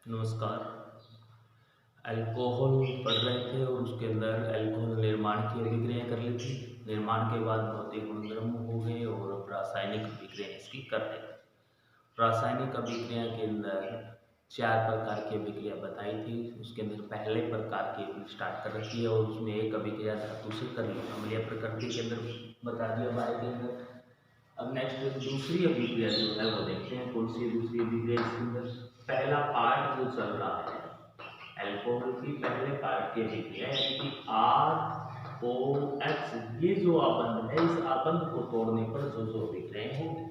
नमस्कार। अल्कोहल पढ़ रहे थे और उसके अंदर अल्कोहल निर्माण की अभिक्रिया कर ली थी। निर्माण के बाद भौतिक गुणधर्म हो गए और रासायनिक अभिक्रिया इसकी कर रहे थे। रासायनिक अभिक्रिया के अंदर 4 प्रकार की अभिक्रिया बताई थी। उसके अंदर पहले प्रकार की स्टार्ट कर रखी है और उसमें एक अभिक्रिया धातु से कर ली, अम्लीय प्रकृति के अंदर बता दिया बारे के अंदर। अब नेक्स्ट दूसरी अभिक्रिया जो है वो देखते हैं कौन सी दूसरी अभिक्रिया इसके अंदर। पहला पार्ट जो चल रहा है अल्कोहल की पहले पार्ट की अभिक्रिया यानी कि ROH, ये जो आबंध है इस आबंध को तोड़ने पर जो जो अभिक्रियाएं होंगी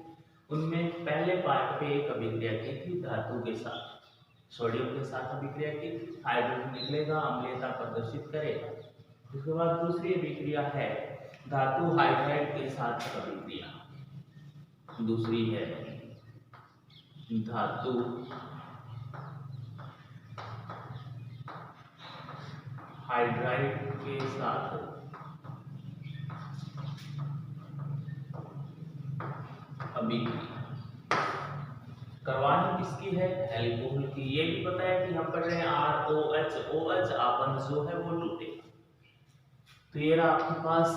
उनमें पहले पार्ट पे एक अभिक्रिया की थी धातु के साथ, सोडियम के साथ अभिक्रिया की थी। हाइड्रोजन निकलेगा, अम्लीयता प्रदर्शित करेगा। उसके बाद दूसरी अभिक्रिया है धातु हाइड्राइड के साथ अभिक्रिया। दूसरी है धातु हाइड्राइड के साथ अभिक्रिया। करवानी किसकी है? अल्कोहल की। ये भी पता है कि हम पढ़ रहे हैं ROH, OH आबंध जो है वो टूटेगा। तो ये रहा आपके पास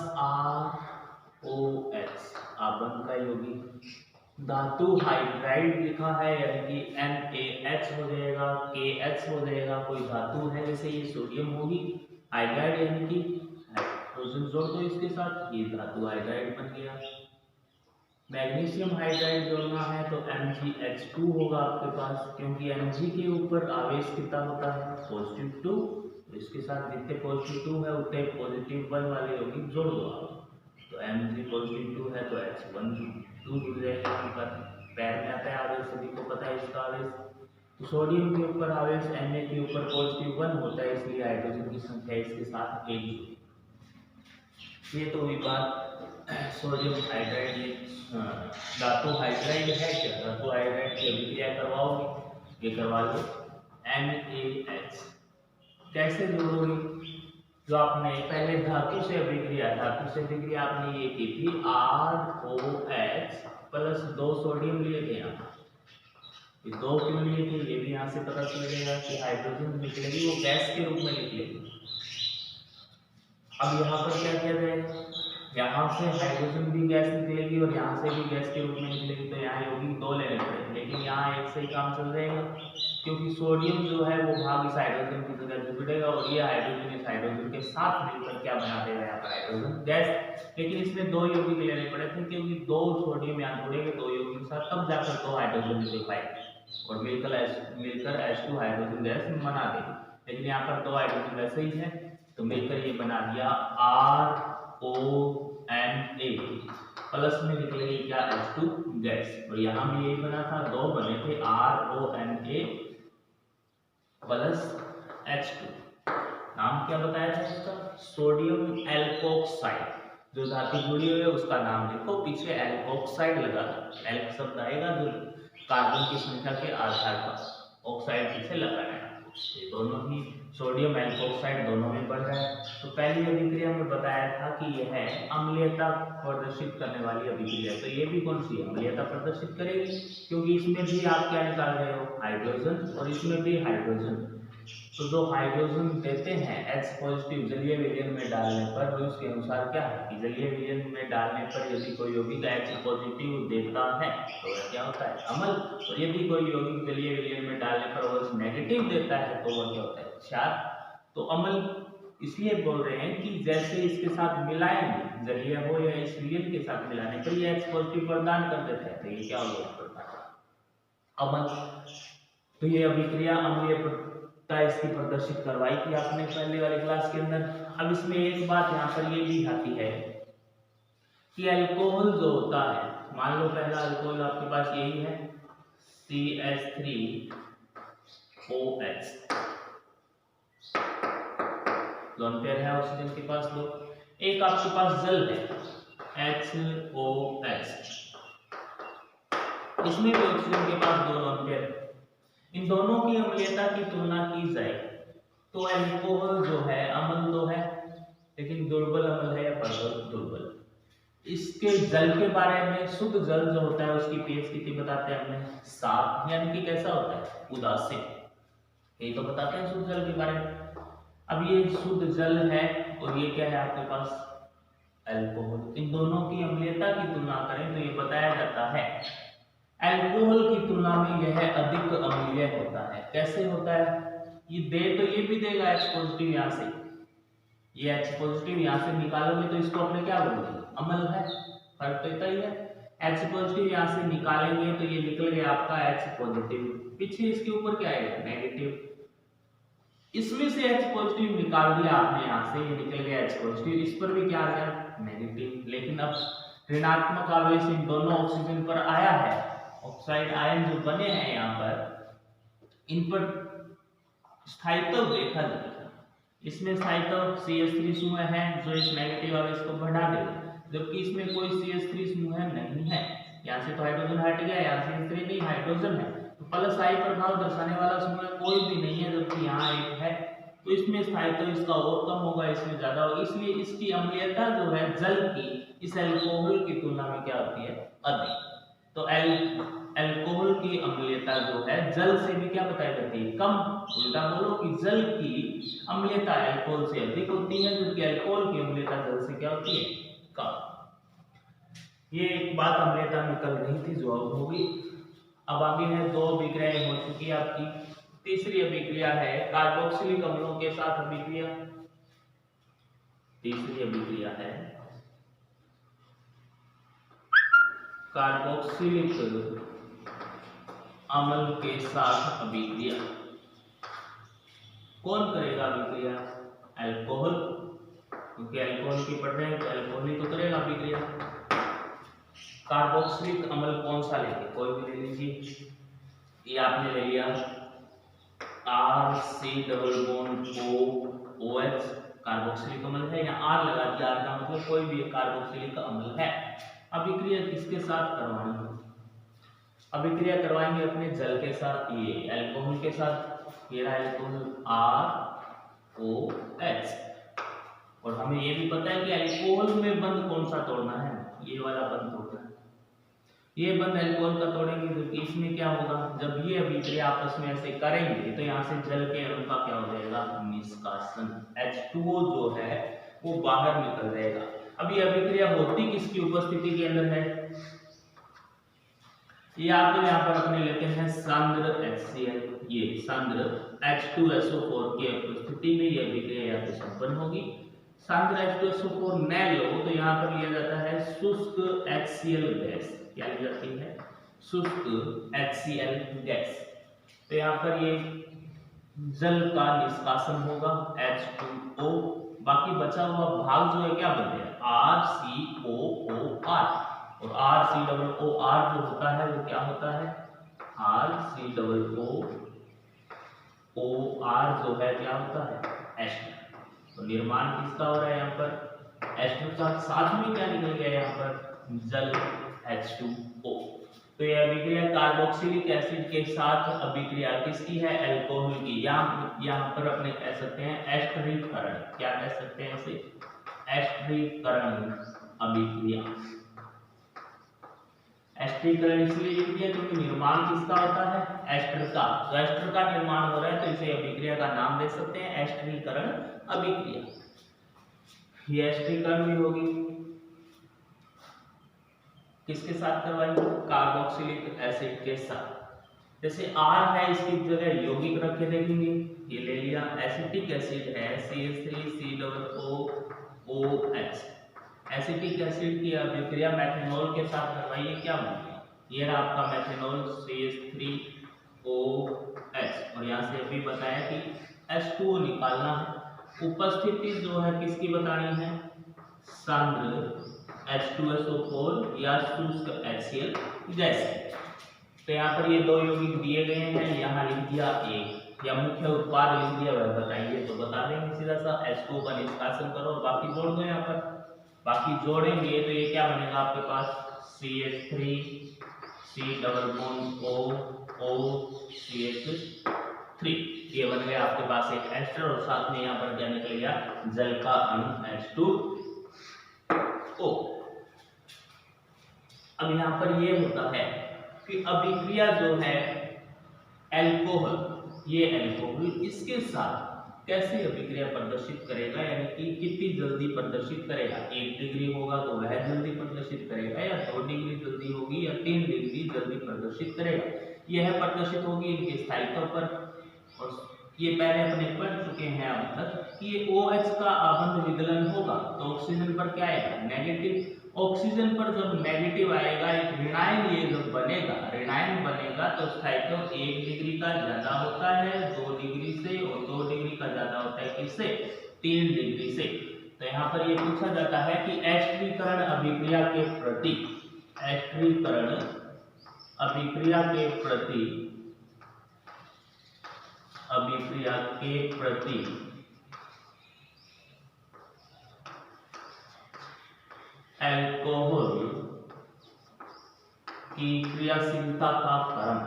ROH आबंध का यौगिक। धातु हाइड्राइड लिखा है यानी कि NaH हो जाएगा, KH हो जाएगा। कोई धातु है जैसे ये सोडियम होगी, हाइड्राइड यानी कि हाइड्रोजन जोड़ दो इसके साथ, ये धातु हाइड्राइड बन गया। मैग्नीशियम हाइड्राइड जोड़ना है तो MgH2 होगा आपके पास, क्योंकि Mg के ऊपर आवेश कितना होता है? +2। इसके साथ जितने +2 है उतने +1 वाले यौगिक जोड़ दो आप। तो Mg +2 है तो H1 2 जुड़ जाएगा। यहाँ पर पैर में आता है आवेश, सभी को पता है इसका आवेश। तो सोडियम के ऊपर आवेश Na के ऊपर +1 होता है, इसलिए हाइड्रोजन की संख्या इसके साथ 1 जुड़ी। ये तो हुई बात सोडियम हाइड्राइड। ये धातु हाइड्राइड है क्या? धातु हाइड्राइड की अभिक्रिया करवाओगे, ये करवा लो। NaH कैसे जोड़ोगे? जो आपने पहले धातु से अभिक्रिया आपने ये की थी ROH प्लस 2 सोडियम लिए थे। यहाँ ये 2 क्यों लिए थे ये भी यहाँ से पता चलेगा कि हाइड्रोजन निकलेगी वो गैस के रूप में निकलेगी। अब यहाँ पर क्या किया जाएगा? यहाँ से हाइड्रोजन भी गैस निकलेगी और यहाँ से भी गैस के रूप में निकलेगी, तो यहाँ यौगिक 2 लेने पड़ेंगे, लेकिन यहाँ एक से ही काम चल जाएगा क्योंकि सोडियम जो है वो भाग इस हाइड्रोजन की जगह जुड़ेगा और ये हाइड्रोजन इस हाइड्रोजन के साथ मिलकर क्या बना देगा यहाँ पर? Hydrogen gas. लेकिन इसमें 2 यौगिक लेने पड़े थे क्योंकि 2 सोडियम यहाँ जुड़ेंगे 2 यौगिक के साथ, तब जाकर 2 हाइड्रोजन निकल पाएंगे और मिलकर H2 हाइड्रोजन गैस बना देगी। लेकिन यहाँ पर 2 हाइड्रोजन वैसे ही है तो मिलकर ये बना दिया RONA प्लस में निकलेगी क्या? H2 gas. और यहाँ भी यही बना था, 2 बने थे RONA प्लस H2। नाम क्या बताया था इसका? Sodium alkoxide. जो धातु जुड़ी हुई है उसका नाम लिखो, पीछे एल्कोक्साइड लगा। एल्क शब्द आएगा जो कार्बन की संख्या के आधार पर, ऑक्साइड पीछे लगाना है। ये दोनों ही सोडियम एल्कोक्साइड दोनों में बढ़ रहा है। तो पहली अभिक्रिया में बताया था कि यह है अम्लीयता प्रदर्शित करने वाली अभिक्रिया। तो ये भी कौन सी अम्लीयता प्रदर्शित करेगी? क्योंकि इसमें भी आप क्या निकाल रहे हो? हाइड्रोजन, और इसमें भी हाइड्रोजन। तो जो हाइड्रोजन देते हैं H+ जलीय विलयन में डालने पर, तो उसके अनुसार क्या है कि जलीय विलयन में डालने पर यदि कोई यौगिक H+ देता है तो वह क्या होता है? अम्ल। और यदि कोई यौगिक जलीय विलयन में डालने पर OH नेगेटिव देता है तो वह क्या होता है? क्षार। तो अम्ल इसलिए बोल रहे हैं कि जैसे इसके साथ मिलाएंगे, जलीय हो या इस विलयन के साथ मिलाने पर ये H+ प्रदान कर देता है, तो ये क्या हो गया? अम्ल। तो ये अभिक्रिया अम्लीयता इसकी प्रदर्शित करवाई थी आपने पहले वाली क्लास के अंदर। अब इसमें एक बात यहाँ पर ये भी आती है कि अल्कोहल जो होता है, मान लो पहला अल्कोहल आपके पास यही है CH3OH, लोन पेयर है ऑक्सीजन के पास 2। एक आपके पास जल है HOH, इसमें भी ऑक्सीजन के पास 2 लोन पेयर। इन दोनों की अम्लीयता की तुलना की जाए तो अल्कोहल जो है अम्ल तो है लेकिन दुर्बल अम्ल है या प्रबल? दुर्बल। इसके जल के बारे में, शुद्ध जल जो होता है उसकी पीएच कितनी बताते हैं हमने? 7, यानी कि कैसा होता है? उदासीन। यही तो बताते हैं शुद्ध जल के बारे में। अब ये शुद्ध जल है और ये क्या है आपके पास, अल्कोहल। इन दोनों की अम्लीयता की तुलना करें तो ये बताया जाता है अल्कोहल की तुलना में यह अधिक अम्लीय होता है। कैसे होता है, ये दे तो ये भी देगा H पॉजिटिव, यहाँ से ये H पॉजिटिव यहाँ से निकालोगे तो इसको अपने क्या बोलोगे, अम्ल है, फर्क तो इतना ही है। H पॉजिटिव यहाँ से निकालेंगे तो ये निकल गया आपका H पॉजिटिव, पीछे इसके ऊपर क्या आएगा, नेगेटिव। इसमें से H पॉजिटिव निकाल दिया आपने, यहाँ से ये निकल गया H पॉजिटिव, इस पर भी क्या आ गया, नेगेटिव। लेकिन अब ऋणात्मक आवेश इन दोनों ऑक्सीजन पर आया है, ऑक्साइड आयन जो बने हैं यहाँ पर, इन पर स्थायित्व देखा जाएगा। इसमें स्थायित्व CH3 समूह है जो इस नेगेटिव आवेश को बढ़ा देगा, जबकि इसमें कोई CH3 समूह नहीं है। यहाँ से तो हाइड्रोजन हट गया, यहाँ से CH3 नहीं, हाइड्रोजन है, तो प्लस आई प्रभाव दर्शाने वाला समूह कोई भी नहीं है, जबकि यहाँ एक है, तो इसमें स्थायित्व इसका और कम होगा, इसमें ज्यादा होगा, इसलिए इसकी अम्लीयता जो है जल की इस अल्कोहल की तुलना में क्या होती है, अधिक। तो अल्कोहल की अम्लीयता जो है जल से भी क्या बताई जाती है, कम। उल्टा बोलो कि जल की अम्लीयता अल्कोहल से अधिक होती है, जबकि अल्कोहल की अम्लीयता जल से क्या होती है, कम। ये एक बात अम्लीयता में कल नहीं थी जो अब होगी। अब आगे है, दो अभिक्रियाएं हो चुकी है आपकी, तीसरी अभिक्रिया है कार्बोक्सिलिक अम्लों के साथ अभिक्रिया। तीसरी अभिक्रिया है कार्बोक्सिलिक अम्ल के साथ अभिक्रिया। कौन करेगा अभिक्रिया, अल्कोहल, क्योंकि अल्कोहल की पढ़ रहे हैं तो अल्कोहल ही तो करेगा अभिक्रिया। कार्बोक्सिलिक अम्ल कौन सा लेंगे, कोई भी ले लीजिए। ये आपने ले लिया RC≡OH, कार्बोक्सिलिक अम्ल है, या R लगा दिया, R का मतलब कोई भी कार्बोक्सिलिक अम्ल है। अभिक्रिया किसके साथ करवानी है, अभिक्रिया करवाएंगे अपने जल के साथ, ये अल्कोहल के साथ, ये रहा अल्कोहल ROH। और हमें ये भी पता है कि अल्कोहल में बंध कौन सा तोड़ना है, ये वाला बंध तोड़ना है। ये बंध अल्कोहल का तोड़ेंगे तो इसमें क्या होगा, जब ये अभिक्रिया आपस में ऐसे करेंगे तो यहाँ से जल के अणु का क्या हो जाएगा, निष्कासन, H2O जो है वो बाहर निकल जाएगा। अब ये अभिक्रिया होती किसकी उपस्थिति के अंदर है, ये आप तो यहाँ पर अपने लेते हैं सांद्र HCl, ये सांद्र H2SO4 की उपस्थिति में ये अभिक्रिया यहाँ पे संपन्न होगी। सांद्र H2SO4 न लो तो यहाँ पर लिया जाता है शुष्क HCl गैस, क्या ली जाती है, शुष्क HCl गैस। तो यहाँ पर ये जल का निष्कासन होगा H2O, बाकी बचा हुआ भाग जो है क्या बन गया, RCOOR, और RCOOR जो होता है वो क्या होता है, RCOOR जो है क्या होता है, एस्टर। तो निर्माण किसका हो रहा है यहाँ पर, एस्टर का, साथ में क्या निकल गया यहाँ पर, जल H2O। तो यह अभिक्रिया कार्बोक्सिलिक एसिड के साथ अभिक्रिया किसकी है, अल्कोहल की। यहाँ पर अपने कह सकते हैं एस्टरीकरण, क्या कह सकते हैं इसे, एस्टरीकरण अभिक्रिया। एस्टरीकरण इसलिए लिख दिया क्योंकि निर्माण किसका होता है, एस्टर का। तो एस्टर का निर्माण हो रहा है तो इसे अभिक्रिया का नाम दे सकते हैं एस्टरीकरण अभिक्रिया। ये एस्टरीकरण भी होगी किसके साथ करवाएंगे, कार्बोक्सिलिक एसिड के साथ। जैसे R है इसकी जगह यौगिक रख के देखेंगे, ये ले लिया, एसिटिक एसिड है CH3COOH। एसिटिक एसिड की अभिक्रिया मेथनॉल के साथ करवाइए, क्या बनेगा, ये रहा आपका मेथनॉल CH3OH। और यहाँ से अभी बताया कि H2O निकालना है। उपस्थिति जो है किसकी बतानी है, सांद्र H2SO4 या शुष्क HCl गैस। तो यहाँ पर ये दो यौगिक दिए गए हैं, यहाँ लिख दिया एक, या मुख्य उत्पाद लिख दिया, वह बताइए तो बता देंगे सीधा सा। H2O का निष्कासन करो और बाकी जोड़ दो, यहाँ पर बाकी जोड़ेंगे तो ये क्या बनेगा आपके पास, CH3COOCH3, ये बन गया आपके पास एक एस्टर, और साथ में यहाँ पर क्या निकल गया, जल का अणु H2O। अब यहाँ पर ये होता है कि अभिक्रिया जो है अल्कोहल ये अल्कोहल इसके साथ कैसे अभिक्रिया प्रदर्शित करेगा, यानी कि कितनी जल्दी प्रदर्शित करेगा। 1 डिग्री होगा तो वह जल्दी प्रदर्शित करेगा, या 2 डिग्री जल्दी होगी, या 3 डिग्री जल्दी प्रदर्शित करेगा। यह प्रदर्शित होगी इनके स्थायित्व पर। और ये पहले अपने पढ़ चुके हैं अब तक कि ये OH का आबंध विकलन होगा तो ऑक्सीजन पर क्या आएगा, नेगेटिव। ऑक्सीजन पर जब नेगेटिव आएगा, एक ऋणायन ये जब बनेगा, ऋणायन बनेगा तो स्थायित्व 1 डिग्री का ज्यादा होता है 2 डिग्री से, और 2 डिग्री का ज्यादा होता है किससे, 3 डिग्री से। तो यहाँ पर ये पूछा जाता है कि एस्टरीकरण अभिक्रिया के प्रति, एस्टरीकरण अभिक्रिया के प्रति, अभिक्रिया के प्रति अल्कोहल की क्रियाशीलता का क्रम,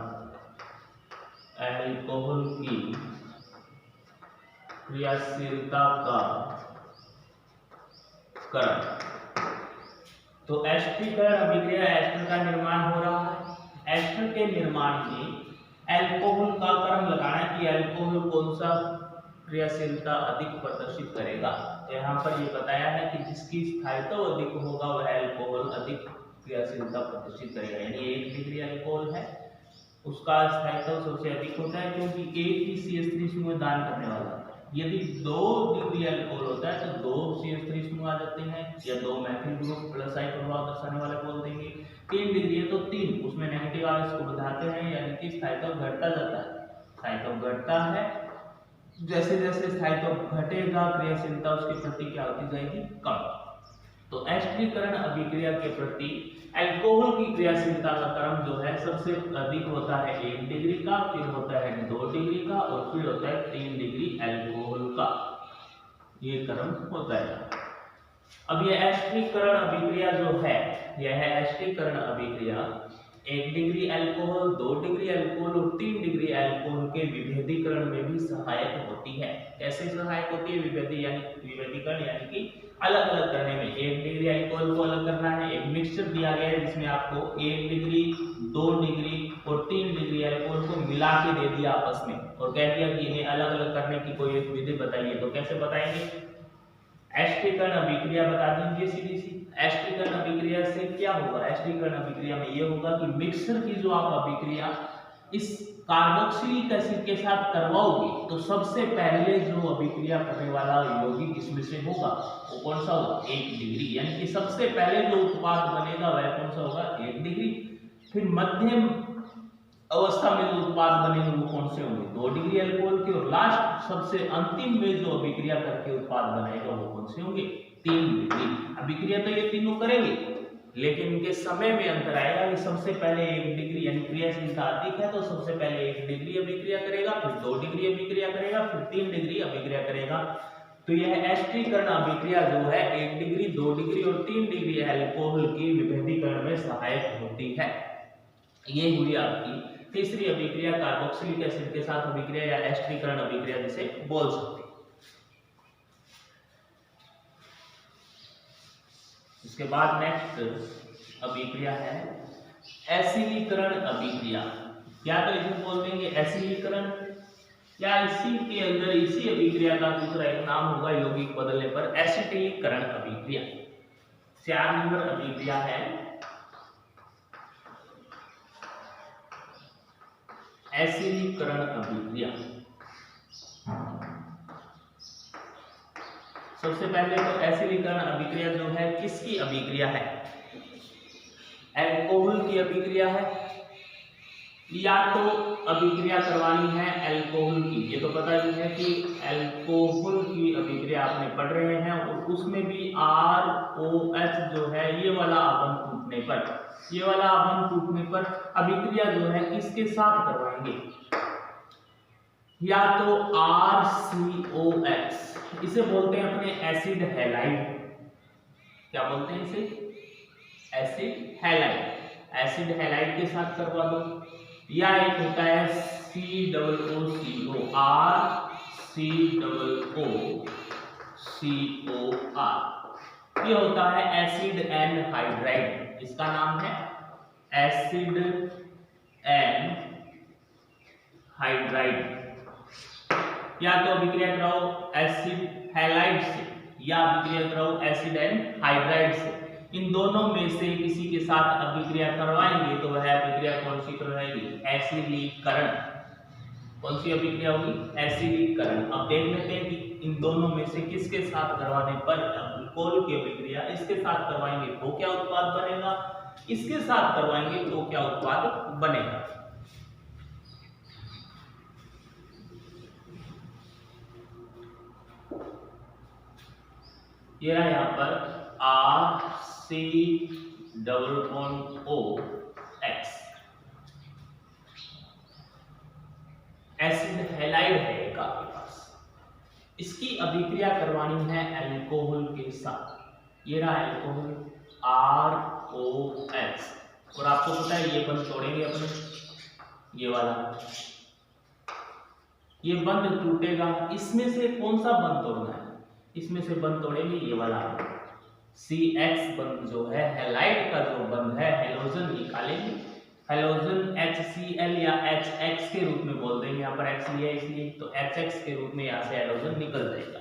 अल्कोहल की क्रियाशीलता का क्रम। तो एस्टरीकरण अभिक्रिया, एस्टर का निर्माण हो रहा है। एस्टर के निर्माण में अल्कोहल का क्रम लगाना है कि अल्कोहल कौन सा क्रियाशीलता अधिक प्रदर्शित करेगा। तो यहाँ पर ये बताया है कि जिसकी स्थायित्व अधिक होगा वह अल्कोहल अधिक क्रियाशीलता प्रदर्शित करेगा। यानी 1 डिग्री अल्कोहल है, उसका स्थायित्व सबसे अधिक होता है क्योंकि एक ही CH3 समूह दान करने वाला है। यदि 2 डिग्री अल्कोहल होता है तो 2 CH3 समूह आ जाते हैं, या 2 मैथिल ग्रुप प्लस आई प्रभाव दर्शाने वाले बोल देंगे। 3 डिग्री है तो 3, उसमें नेगेटिव आवेश को बढ़ाते हैं, यानी कि स्थायित्व घटता जाता है, स्थायित्व घटता है। जैसे जैसे स्थायित्व घटेगा क्रियाशीलता उसके प्रति क्या होती जाएगी, कम। तो एस्टरीकरण अभिक्रिया के प्रति अल्कोहल की क्रियाशीलता का क्रम जो है सबसे अधिक होता है 1 डिग्री का, फिर होता है 2 डिग्री का, और फिर होता है 3 डिग्री अल्कोहल का, ये क्रम होता है। अब ये एस्टरीकरण अभिक्रिया जो है, यह एस्टरीकरण अभिक्रिया 1 डिग्री अल्कोहल, 2 डिग्री अल्कोहल और 3 डिग्री अल्कोहल के विभेदीकरण में भी सहायक होती है। कैसे सहायक होती है विभेदीकरण, यानी कि अलग अलग करने में। 1 डिग्री अल्कोहल को अलग करना है, एक मिक्सचर दिया गया है जिसमें आपको 1 डिग्री, 2 डिग्री और 3 डिग्री अल्कोहल को मिला के दे दिया आपस में, और कह दिया कि इन्हें अलग अलग करने की कोई एक विधि बताइए। तो कैसे बताएंगे, एस्टरीकरण अभिक्रिया बता दीजिए सीधी सी। एस्टरीकरण अभिक्रिया से क्या होगा, एस्टरीकरण अभिक्रिया में ये होगा कि मिक्सचर की जो आप अभिक्रिया इस कार्बोक्सिलिक एसिड के साथ करवाओगे तो सबसे पहले जो अभिक्रिया करने वाला यौगिक इसमें से होगा वो कौन सा होगा, 1 डिग्री। यानी कि सबसे पहले जो उत्पाद बनेगा वह कौन सा होगा, 1 डिग्री। फिर मध्यम अवस्था में जो उत्पाद बनेंगे वो कौन से होंगे, 2 डिग्री अल्कोहल के, और लास्ट सबसे अंतिम में जो अभिक्रिया करके उत्पाद बनाएगा वो कौन से होंगे, 3 डिग्री। अभिक्रिया तो ये तीनों करेंगे लेकिन इनके समय में अंतर आएगा कि सबसे पहले 1 डिग्री, यानी क्रियाशीलता अधिक है तो सबसे पहले 1 डिग्री अभिक्रिया करेगा, फिर 2 डिग्री अभिक्रिया करेगा, फिर 3 डिग्री अभिक्रिया करेगा। तो यह एस्टरीकरण अभिक्रिया जो है 1 डिग्री, 2 डिग्री और 3 डिग्री अल्कोहल की विभेदीकरण में सहायक होती है। ये हुई आपकी तीसरी अभिक्रिया, कार्बोक्सिलिक एसिड के साथ अभिक्रिया या एस्टरीकरण अभिक्रिया जिसे बोल सकते हैं। इसके बाद नेक्स्ट अभिक्रिया है एसिलीकरण अभिक्रिया। क्या तो इसे बोल देंगे एसिलीकरण, या इसी के अंदर इसी अभिक्रिया का दूसरा एक नाम होगा यौगिक बदलने पर एसिटिलीकरण अभिक्रिया। 4 नंबर अभिक्रिया है एसिलीकरण अभिक्रिया। सबसे पहले तो एसिलीकरण अभिक्रिया जो है किसकी अभिक्रिया है, अल्कोहल की अभिक्रिया है, या तो अभिक्रिया करवानी है अल्कोहल की। ये तो पता ही है कि अल्कोहल की अभिक्रिया आपने पढ़ रहे हैं, और उसमें भी ROH जो है ये वाला आबंध टूटने पर, ये वाला आबंध टूटने पर अभिक्रिया जो है किसके साथ करवाएंगे, या तो RCOX, इसे बोलते हैं अपने एसिड हैलाइड। क्या बोलते हैं इसे, एसिड हैलाइड। एसिड हैलाइड के साथ करवा दो, या एक होता है COOCO, RCOOCOR, ये होता है एसिड एनहाइड्राइड। इसका नाम है एसिड एनहाइड्राइड। या तो अभिक्रिया कराओ एसिड हैलाइड से या अभिक्रिया कराओ एसिड एंड हाइड्राइड से। इन दोनों में से किसी के साथ अभिक्रिया करवाएंगे तो वह अभिक्रिया कौन सी करवाएगी? एसिडीकरण। कौन सी अभिक्रिया होगी? एसिडीकरण। अब देख लेते हैं कि इन दोनों में से किसके साथ करवाने पर अल्कोहल की अभिक्रिया इसके साथ करवाएंगे तो क्या उत्पाद बनेगा, इसके साथ करवाएंगे तो क्या उत्पाद बनेगा। ये रहा यहाँ पर RC≡OX एसिड हैलाइड है एक आपके पास, इसकी अभिक्रिया करवानी है अल्कोहल के साथ। ये रहा अल्कोहल ROX और आपको पता है ये बंद तोड़ेंगे अपने, ये वाला ये बंद टूटेगा। इसमें से कौन सा बंद तोड़ना है? इसमें से बंद तोड़ेंगे ये वाला CX बंद जो है हैलाइड का जो बंद है, हैलोजन निकालेंगे। हैलोजन HCl या HX के रूप में बोल देंगे, यहाँ पर X लिया इसलिए, तो HX के रूप में यहाँ से हैलोजन निकल जाएगा।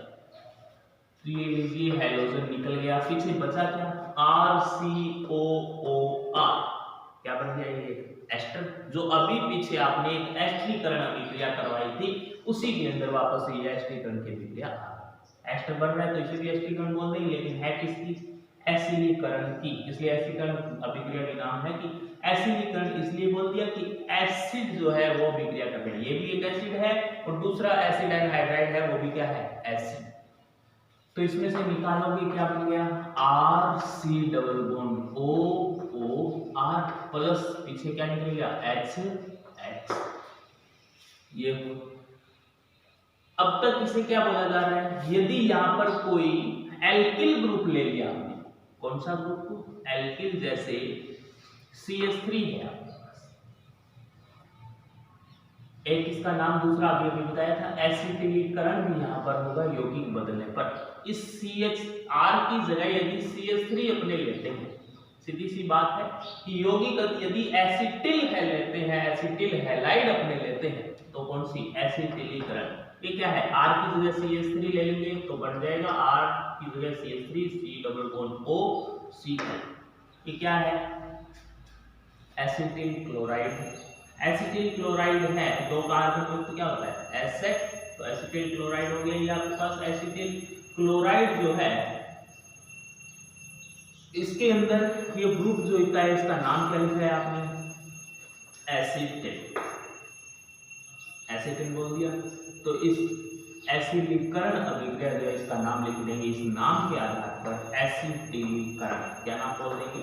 तो ये लीजिए हैलोजन निकल गया, पीछे बचा क्या? RCOOR क्या बन गया? ये एस्टर, जो अभी पीछे आपने एक एस्टरीकरण अभिक्रिया करवाई थी उसी के अंदर वापस ये एस्टरीकरण की अभिक्रिया एस्टर बन रहा है, तो इसे भी एस्टरीकरण बोल देंगे, लेकिन है किसकी? एसिडीकरण की। इसलिए एसिडीकरण अभिक्रिया का नाम है कि एसिडीकरण इसलिए बोल दिया कि एसिड जो है वो अभिक्रिया कर रहा है, ये भी एक एसिड है और दूसरा एसिड एनहाइड्राइड है वो भी क्या है? एसिड। तो इसमें से निकालोगे क्या बन गया? RC≡OOR प्लस पीछे क्या निकल गया? HX। ये अब तक इसे क्या बोला जा रहा है? यदि यहाँ पर कोई एल्किल ग्रुप ले लिया आपने, कौन सा ग्रुप? एल्किल, जैसे CH3 है आपके पास, एक इसका नाम दूसरा अभी बताया था, एसिटिलीकरण भी यहाँ पर होगा यौगिक बदलने पर। इस CHR की जगह यदि CH3 अपने लेते हैं, सीधी सी बात है कि यौगिक यदि एसिटिल है लेते हैं, एसिटिल हैलाइड अपने लेते हैं, तो कौन सी? एसिटिलीकरण। ये क्या है? R की जगह CH3 ले लेंगे तो बन जाएगा R की जगह CH3 C≡OCl। ये क्या है? Acetyl chloride. एसिटिल क्लोराइड है, दो कार्बन युक्त क्या होता है? एसिड, तो एसिटिल क्लोराइड हो गया ये आपके पास। एसिटिल क्लोराइड जो है इसके अंदर ये ग्रुप जो होता है इसका नाम क्या लिखा है आपने? एसिटिल। एसिटिल बोल दिया, तो इस एसिडीकरण अभिक्रिया जो है इसका नाम लिख देंगे, इस नाम के आधार पर एसिटिलीकरण। क्या नाम बोल देंगे?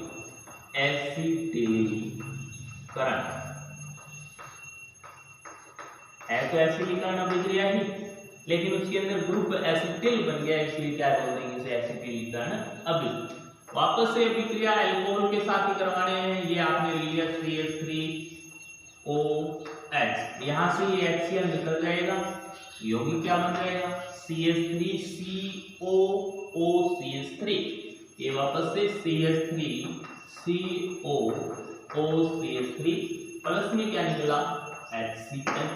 एसिटिलीकरण। है तो एसिडीकरण अभिक्रिया ही, लेकिन उसके अंदर ग्रुप एसिटिल बन गया, इसलिए क्या बोल देंगे? इसे एसिटिलीकरण अभिक्रिया। वापस से अभिक्रिया अल्कोहल के साथ ही करवाने हैं। ये आपने लिया CH3OH, यहाँ से ये HCl निकल जाएगा, यौगिक क्या बन जाएगा? CH3COOCH3। ये वापस से CH3COOCH3 प्लस में क्या निकला? HCl।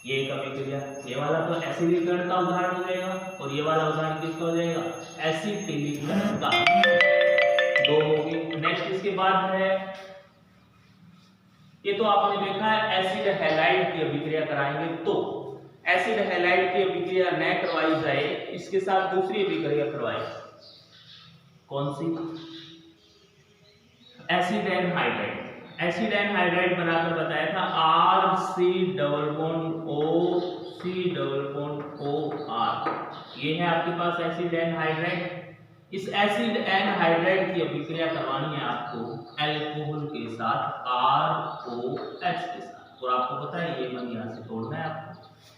ये एक अभिक्रिया। ये वाला तो एसिडीकरण का उदाहरण हो जाएगा और ये वाला उदाहरण किसका हो जाएगा? एसिटिलीकरण का। दो हो गए। नेक्स्ट इसके बाद है, ये तो आपने देखा है एसिड हैलाइड की अभिक्रिया कराएंगे, तो एसिड हैलाइड की अभिक्रिया न करवाई जाए, इसके साथ दूसरी अभिक्रिया करवाए। कौन सी? Acid anhydride. एसिड एनहाइड्राइड बनाकर बताया था RC≡OCOOR। ये है आपके पास एसिड एनहाइड्राइड। इस एसिड एनहाइड्राइड की अभिक्रिया करवानी है आपको अल्कोहल के साथ, ROH के साथ, और आपको पता है ये बंद यहाँ से तोड़ना है आपको।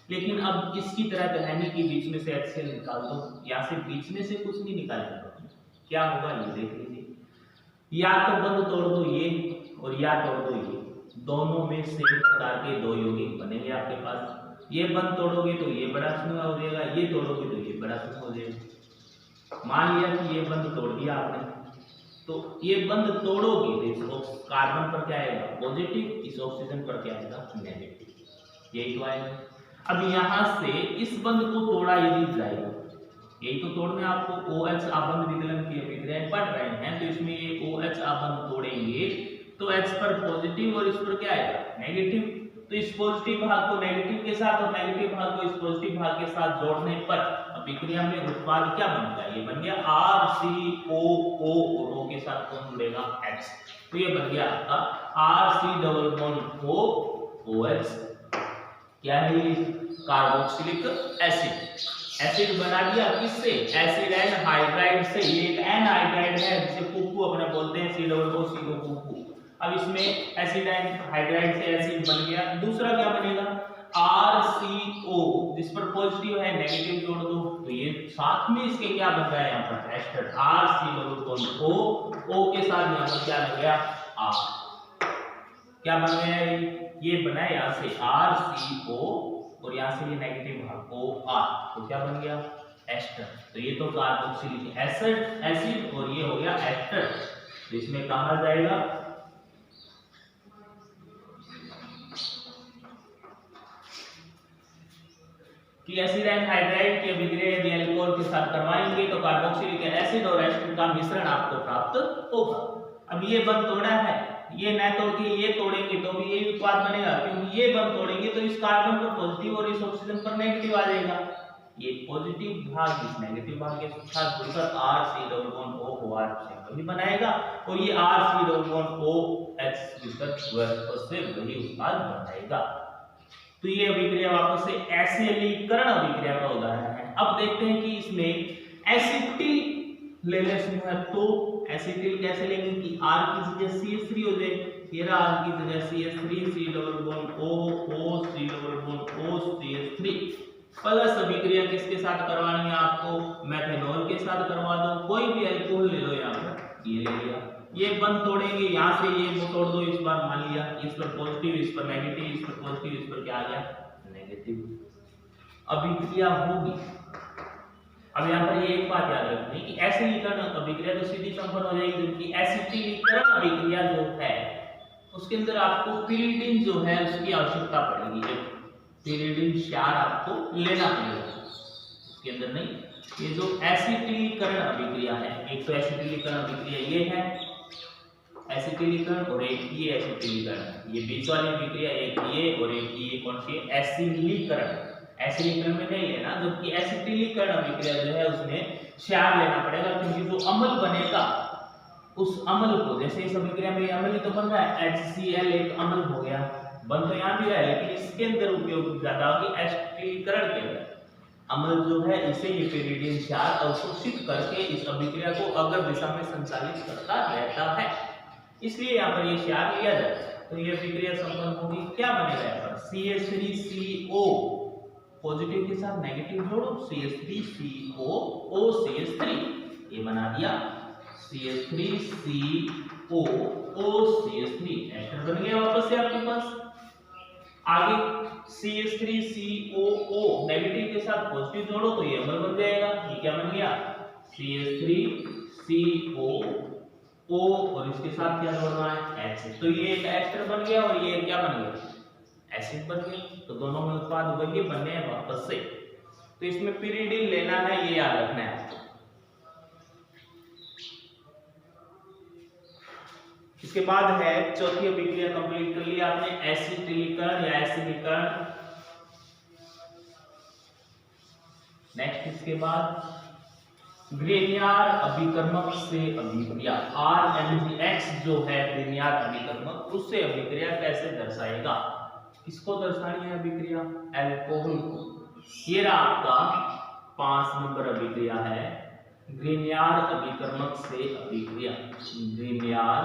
लेकिन अब इसकी तरह तो है नहीं कि बीच में से HCl निकाल दो, यहाँ से बीच में से कुछ नहीं निकालेगा। क्या होगा ये देख लीजिए, या तो बंद तोड़ दो ये और या तोड़ दो ये, दोनों में सेम प्रकार के दो यौगिक बनेंगे आपके पास। ये बंद तोड़ोगे तो ये बड़ा समूह हो जाएगा, ये तोड़ोगे तो ये बड़ा समूह हो जाएगा। मान लिया कि ये बंद तोड़ दिया आपने, तो ये बंद तोड़ोगे तो इस कार्बन पर क्या आएगा? पॉजिटिव, इस ऑक्सीजन पर क्या आएगा? नेगेटिव। यही तो आएगा। अब यहाँ से इस बंध को तोड़ा यदि जाएगा, यही तो तोड़ने आपको OH आबंध विकलन की अभिक्रियाएं पढ़ रहे हैं, तो इसमें ये OH आबंध तोड़ेंगे तो H पर पॉजिटिव और इस पर क्या आएगा नेगेटिव। तो इस पॉजिटिव भाग को नेगेटिव के साथ और नेगेटिव भाग को इस पॉजिटिव भाग के साथ जोड़ने पर अभिक्रिया में उत्पाद क्या बनेगा, ये बन गया RCOO और O के साथ कौन जुड़ेगा H। तो ये बन गया आपका RC double bond O OH, क्या है कार्बोक्सिलिक एसिड। एसिड बना दिया किससे, एसिड एनहाइड्राइड से। ये एक एनहाइड्राइड है जिसे पुप्पू अपने बोलते हैं, C-O-O-C-O अब इसमें एसिड एनहाइड्राइड से एसिड बन गया। दूसरा क्या बनेगा RCO, जिस पर पॉजिटिव है नेगेटिव जोड़ दो, तो ये साथ में इसके क्या बन रहा है यहाँ पर एस्टर RCO O के साथ यहाँ पर क्या लग गया R, क्या बन गया ये बना है यहाँ से RCO और यहाँ से ये नेगेटिव भाग OR, तो क्या बन गया एस्टर। तो ये तो कार्बोक्सिलिक एसिड और ये हो गया एस्टर। तो इसमें कहा जाएगा कि एसिड एनहाइड्राइड की अभिक्रिया यदि अल्कोहल के साथ करवाएंगे तो कार्बोक्सिलिक एसिड और एस्टर का मिश्रण आपको प्राप्त होगा। अब ये बंध तोड़ा है, ये न तोड़ के ये तोड़ेंगे तो भी यही उत्पाद बनेगा, क्योंकि ये बंध तोड़ेंगे तो इस कार्बन पर पॉजिटिव और इस ऑक्सीजन पर नेगेटिव आ जाएगा। ये पॉजिटिव भाग इस नेगेटिव भाग के साथ जुड़कर RC≡OOR वही बनाएगा और ये RC≡OH से वही उत्पाद बनाएगा। तो ये अभिक्रिया वापस से एसिटिलीकरण अभिक्रिया का उदाहरण है। अब देखते हैं कि इसमें एसिटिल ले लेते हैं, तो एसिटिल कैसे लेंगे कि R की जगह CH3 हो जाए, ये रहा R की जगह CH3 C double bond O O C double bond O CH3 plus अभिक्रिया किसके साथ करवानी है आपको, मेथनॉल के साथ करवा दो। कोई भी अल्कोहल ले लो, यहाँ पर ये ले लिया, ये बंद तोड़ेंगे यहाँ से ये तोड़ दो, इस बार मान लिया इस पर पॉजिटिव इस पर नेगेटिव, इस पर पॉजिटिव इस पर क्या आ गया नेगेटिव। अभिक्रिया होगी। अब यहाँ पर ये एक बात याद रखनी कि एसिडीकरण अभिक्रिया तो सीधी संपन्न हो जाएगी, जबकि एसिटिलीकरण अभिक्रिया जो है उसके अंदर आपको पिरिडीन जो है उसकी आवश्यकता पड़ेगी, पिरिडीन क्षार आपको लेना पड़ेगा, उसके अंदर नहीं। ये जो एसिटिलीकरण अभिक्रिया है, एक तो एसिटिलीकरण अभिक्रिया ये है एसिटिलीकरण और एक ये एसिटिलीकरण, ये बीच वाली अभिक्रिया एक ये और एक ये कौन सी है एसिटिलीकरण। एसिटिलीकरण में नहीं लेना, जबकि एसिटिलीकरण अभिक्रिया जो है उसमें क्षार लेना पड़ेगा, क्योंकि जो अम्ल बनेगा उस अम्ल को, जैसे इस अभिक्रिया में अम्ल ही तो बन रहा है HCl एक अम्ल हो गया, बन तो यहाँ भी रहा है, लेकिन इसके अंदर उपयोग ज्यादा होगी एसिटिलीकरण के अंदर। अम्ल जो है इसे ये पिरिडीन क्षार अवशोषित करके इस अभिक्रिया को अग्र दिशा में संचालित करता रहता है, इसलिए यहाँ पर ये क्षार लिया जाता है। तो ये अभिक्रिया संपन्न होगी, क्या बनेगा यहाँ पर CH3CO पॉजिटिव के साथ नेगेटिव जोड़ो, CH3CO OCH3 ये बना दिया CH3CO OCH3 एस्टर बन गया वापस से आपके पास। आगे CH3COO नेगेटिव के साथ पॉजिटिव जोड़ो तो ये अम्ल बन जाएगा, ये क्या बन गया CH3COO और इसके साथ क्या जोड़ना है H। तो ये एक एस्टर बन गया और ये क्या बन गया एसिड बन गया। तो दोनों में उत्पाद वही बनने हैं वापस से। तो इसमें पिरिडीन लेना है, ये याद रखना है। इसके बाद है चौथी अभिक्रिया कंप्लीट कर लिया आपने, एसिटिलीकरण या एसिडीकरण। नेक्स्ट इसके बाद ग्रेनियार अभिकर्मक से अभिक्रिया, RMGX जो है ग्रेनियार अभिकर्मक, उससे अभिक्रिया कैसे दर्शाएगा, किसको दर्शानी है अभिक्रिया अल्कोहल को। ये रहा आपका 5 नंबर अभिक्रिया है, ग्रेनियार अभिकर्मक से अभिक्रिया। ग्रेनियार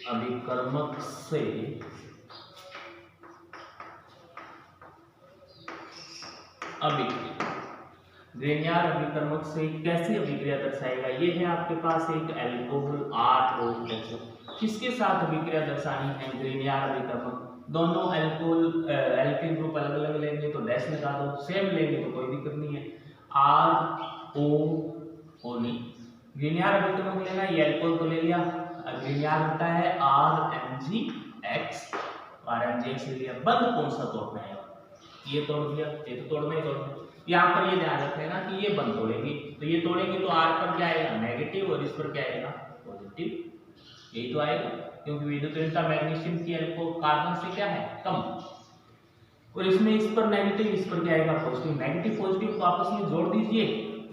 अभिकर्मक से अभिक्रिया, ग्रेनियार अभिकर्मक से कैसे अभिक्रिया दर्शाएगा। ये है आपके पास एक अल्कोहल ROH, किसके साथ अभिक्रिया दर्शानी है ग्रेनियार अभिकर्मक। दोनों अल्कोहल एल्किल ग्रुप अलग अलग लेंगे तो डैश लगा दो, सेम लेंगे तो कोई दिक्कत नहीं है, ROO नहीं। ग्रेनियार अभिकर्मक लेना, ये अल्कोहल को ले लिया, ग्रेनियार होता है RMGX RMJ से लिया, बंद कौन सा तोड़ना है, ये तोड़ दिया, ये तो तोड़ना ही तोड़ना। यहाँ पर ये ध्यान रखना कि ये बंद तोड़ेगी, तो ये तोड़ेगी तो R पर क्या आएगा नेगेटिव और इस पर क्या आएगा पॉजिटिव, यही तो आएगा, क्योंकि विद्युतीयता मैग्नीशियम की कार्बन से क्या है कम, और इसमें इस पर नेगेटिव, इस पर क्या आएगा पॉजिटिव। नेगेटिव पॉजिटिव को आपस में जोड़ दीजिए,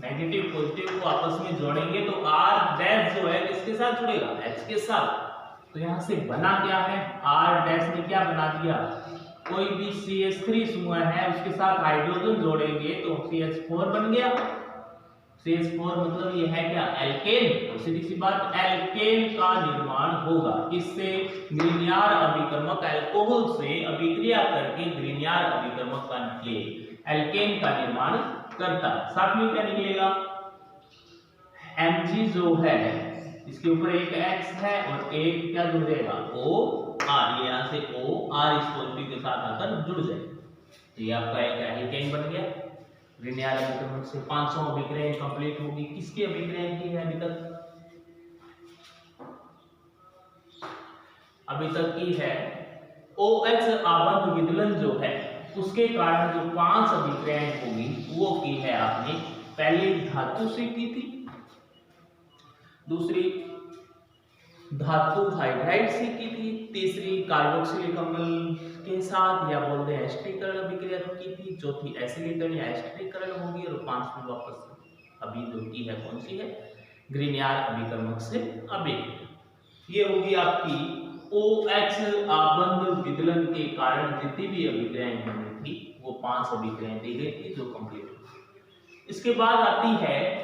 नेगेटिव पॉजिटिव को आपस में जोड़ेंगे तो R डैश जो है किसके साथ जुड़ेगा H के साथ। तो यहाँ से बना क्या है, R डैश ने क्या बना दिया, कोई भी CH3 समूह है उसके साथ हाइड्रोजन जोड़ेंगे तो CH4 बन गया। CH4 मतलब ये है क्या एल्केन, और सीधी सी बात एल्केन का निर्माण होगा किससे, ग्रीनियर अभिकर्मक अल्कोहल से अभिक्रिया करके ग्रीनियर अभिकर्मक का एल्केन का निर्माण करता है। साथ में क्या निकलेगा Mg जो है इसके ऊपर एक X है और एक क्या जुड़ जाएगा OR, यहाँ से OR इस पॉजिटिव के साथ आकर जुड़ जाएगा, ये आपका एक एल्केन बन गया। ग्रीनियर अभिकर्मक से 500 अभिक्रियाएं कंप्लीट होगी, किसकी अभिक्रियाएं की है अभी तक की है OH आबंध विदलन जो है उसके कारण जो 5 अभिक्रियाएं होगी वो की है आपने, पहली धातु से की थी, दूसरी धातु हाइड्राइड से की थी, तीसरी कार्बोक्सिलिक अम्ल के साथ या बोलते हैं एस्टरीकरण अभिक्रिया की थी, चौथी एसिडीकरण या एस्टरीकरण होगी, और पांचवी वापस अभी जो की है कौन सी है ग्रीनियर अभिकर्मक से अभिक्रिया। ये होगी आपकी OH आबंध विदलन के कारण जितनी भी अभिक्रियाएं बनी थी वो 5 अभिक्रियाएं दी गई थी जो कंप्लीट हुई। इसके बाद आती है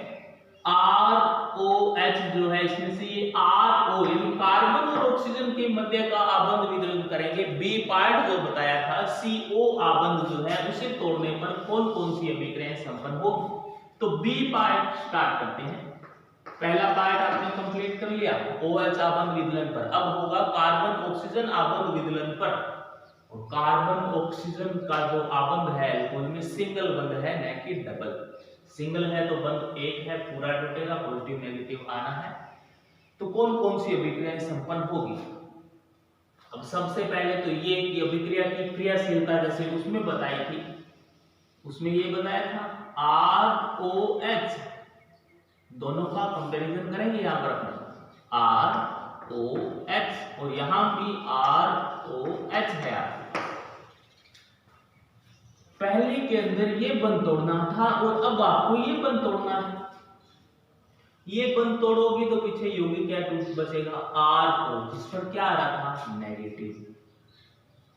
ROH जो है, इसमें से ये RO यानी कार्बन और ऑक्सीजन के मध्य का आबंध विदलन करेंगे। B पार्ट जो बताया था CO आबंध जो है उसे तोड़ने पर कौन कौन सी अभिक्रियाएं संपन्न होगी, तो B पार्ट स्टार्ट करते हैं। पहला पार्ट आपने कंप्लीट कर लिया OH आबंध विदलन पर, अब होगा कार्बन ऑक्सीजन आबंध विदलन पर, और कार्बन ऑक्सीजन का जो आबंध है अल्कोहल में सिंगल बंध है न कि डबल। सिंगल है तो बंध एक है, पूरा टूटेगा, पॉजिटिव नेगेटिव आना है। तो कौन कौन सी अभिक्रियाएं संपन्न होगी, अब सबसे पहले तो ये कि अभिक्रिया की क्रियाशीलता जैसे उसमें बताई थी, उसमें ये बताया था ROH, दोनों का कंपैरिजन करेंगे यहाँ पर अपने ROH और यहाँ भी ROH है आपके। पहले के अंदर ये बंध तोड़ना था और अब आपको ये बंध तोड़ना है, ये बंध तोड़ोगे तो पीछे यौगिक क्या टूट बचेगा RO, जिस पर क्या आ रहा था नेगेटिव,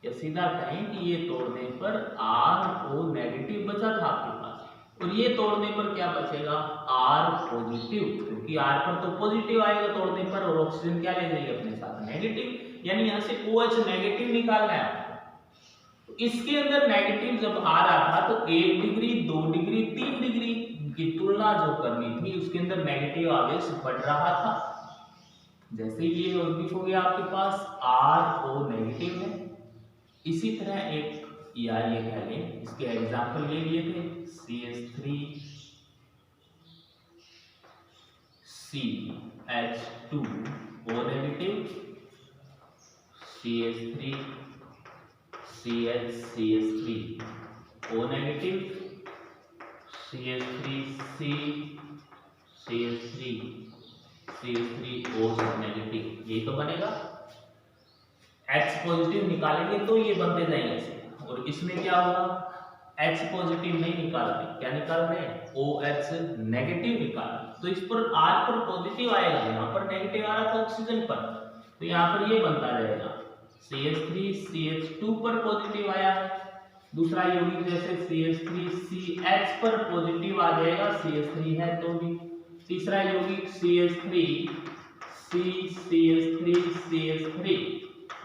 या सीधा कहें कि ये तोड़ने पर RO नेगेटिव बचा था आपके पास, और ये तोड़ने पर क्या बचेगा R पॉजिटिव, क्योंकि R पर तो पॉजिटिव आएगा तोड़ने पर और ऑक्सीजन क्या ले जाएगी अपने साथ नेगेटिव, यानी यहाँ से OH नेगेटिव निकालना है। तो इसके अंदर नेगेटिव जब आ रहा था तो 1 डिग्री 2 डिग्री 3 डिग्री की तुलना जो करनी थी उसके अंदर नेगेटिव आवेश बढ़ रहा था। जैसे ये यौगिक हो गया आपके पास RO नेगेटिव है, इसी तरह एक या ये कह लें, इसके एग्जाम्पल ले लिए थे CH3 CH2O negative, CH3 CH3O negative, CH3C CH3O negative, यही तो बनेगा। H पॉजिटिव निकालेंगे तो ये बनते जाएंगे ऐसे, और इसमें क्या होगा H पॉजिटिव नहीं निकाल रहे, क्या निकाल रहे हैं OH नेगेटिव निकाल रहे, तो इस पर R पर पॉजिटिव आएगा, यहाँ पर नेगेटिव आ रहा था ऑक्सीजन पर, तो यहाँ पर ये बनता रहेगा CH3 CH2 पर पॉजिटिव आया है, दूसरा यौगिक जैसे CH3CH पर पॉजिटिव आ जाएगा, CH3 है तो भी, तीसरा यौगिक CH3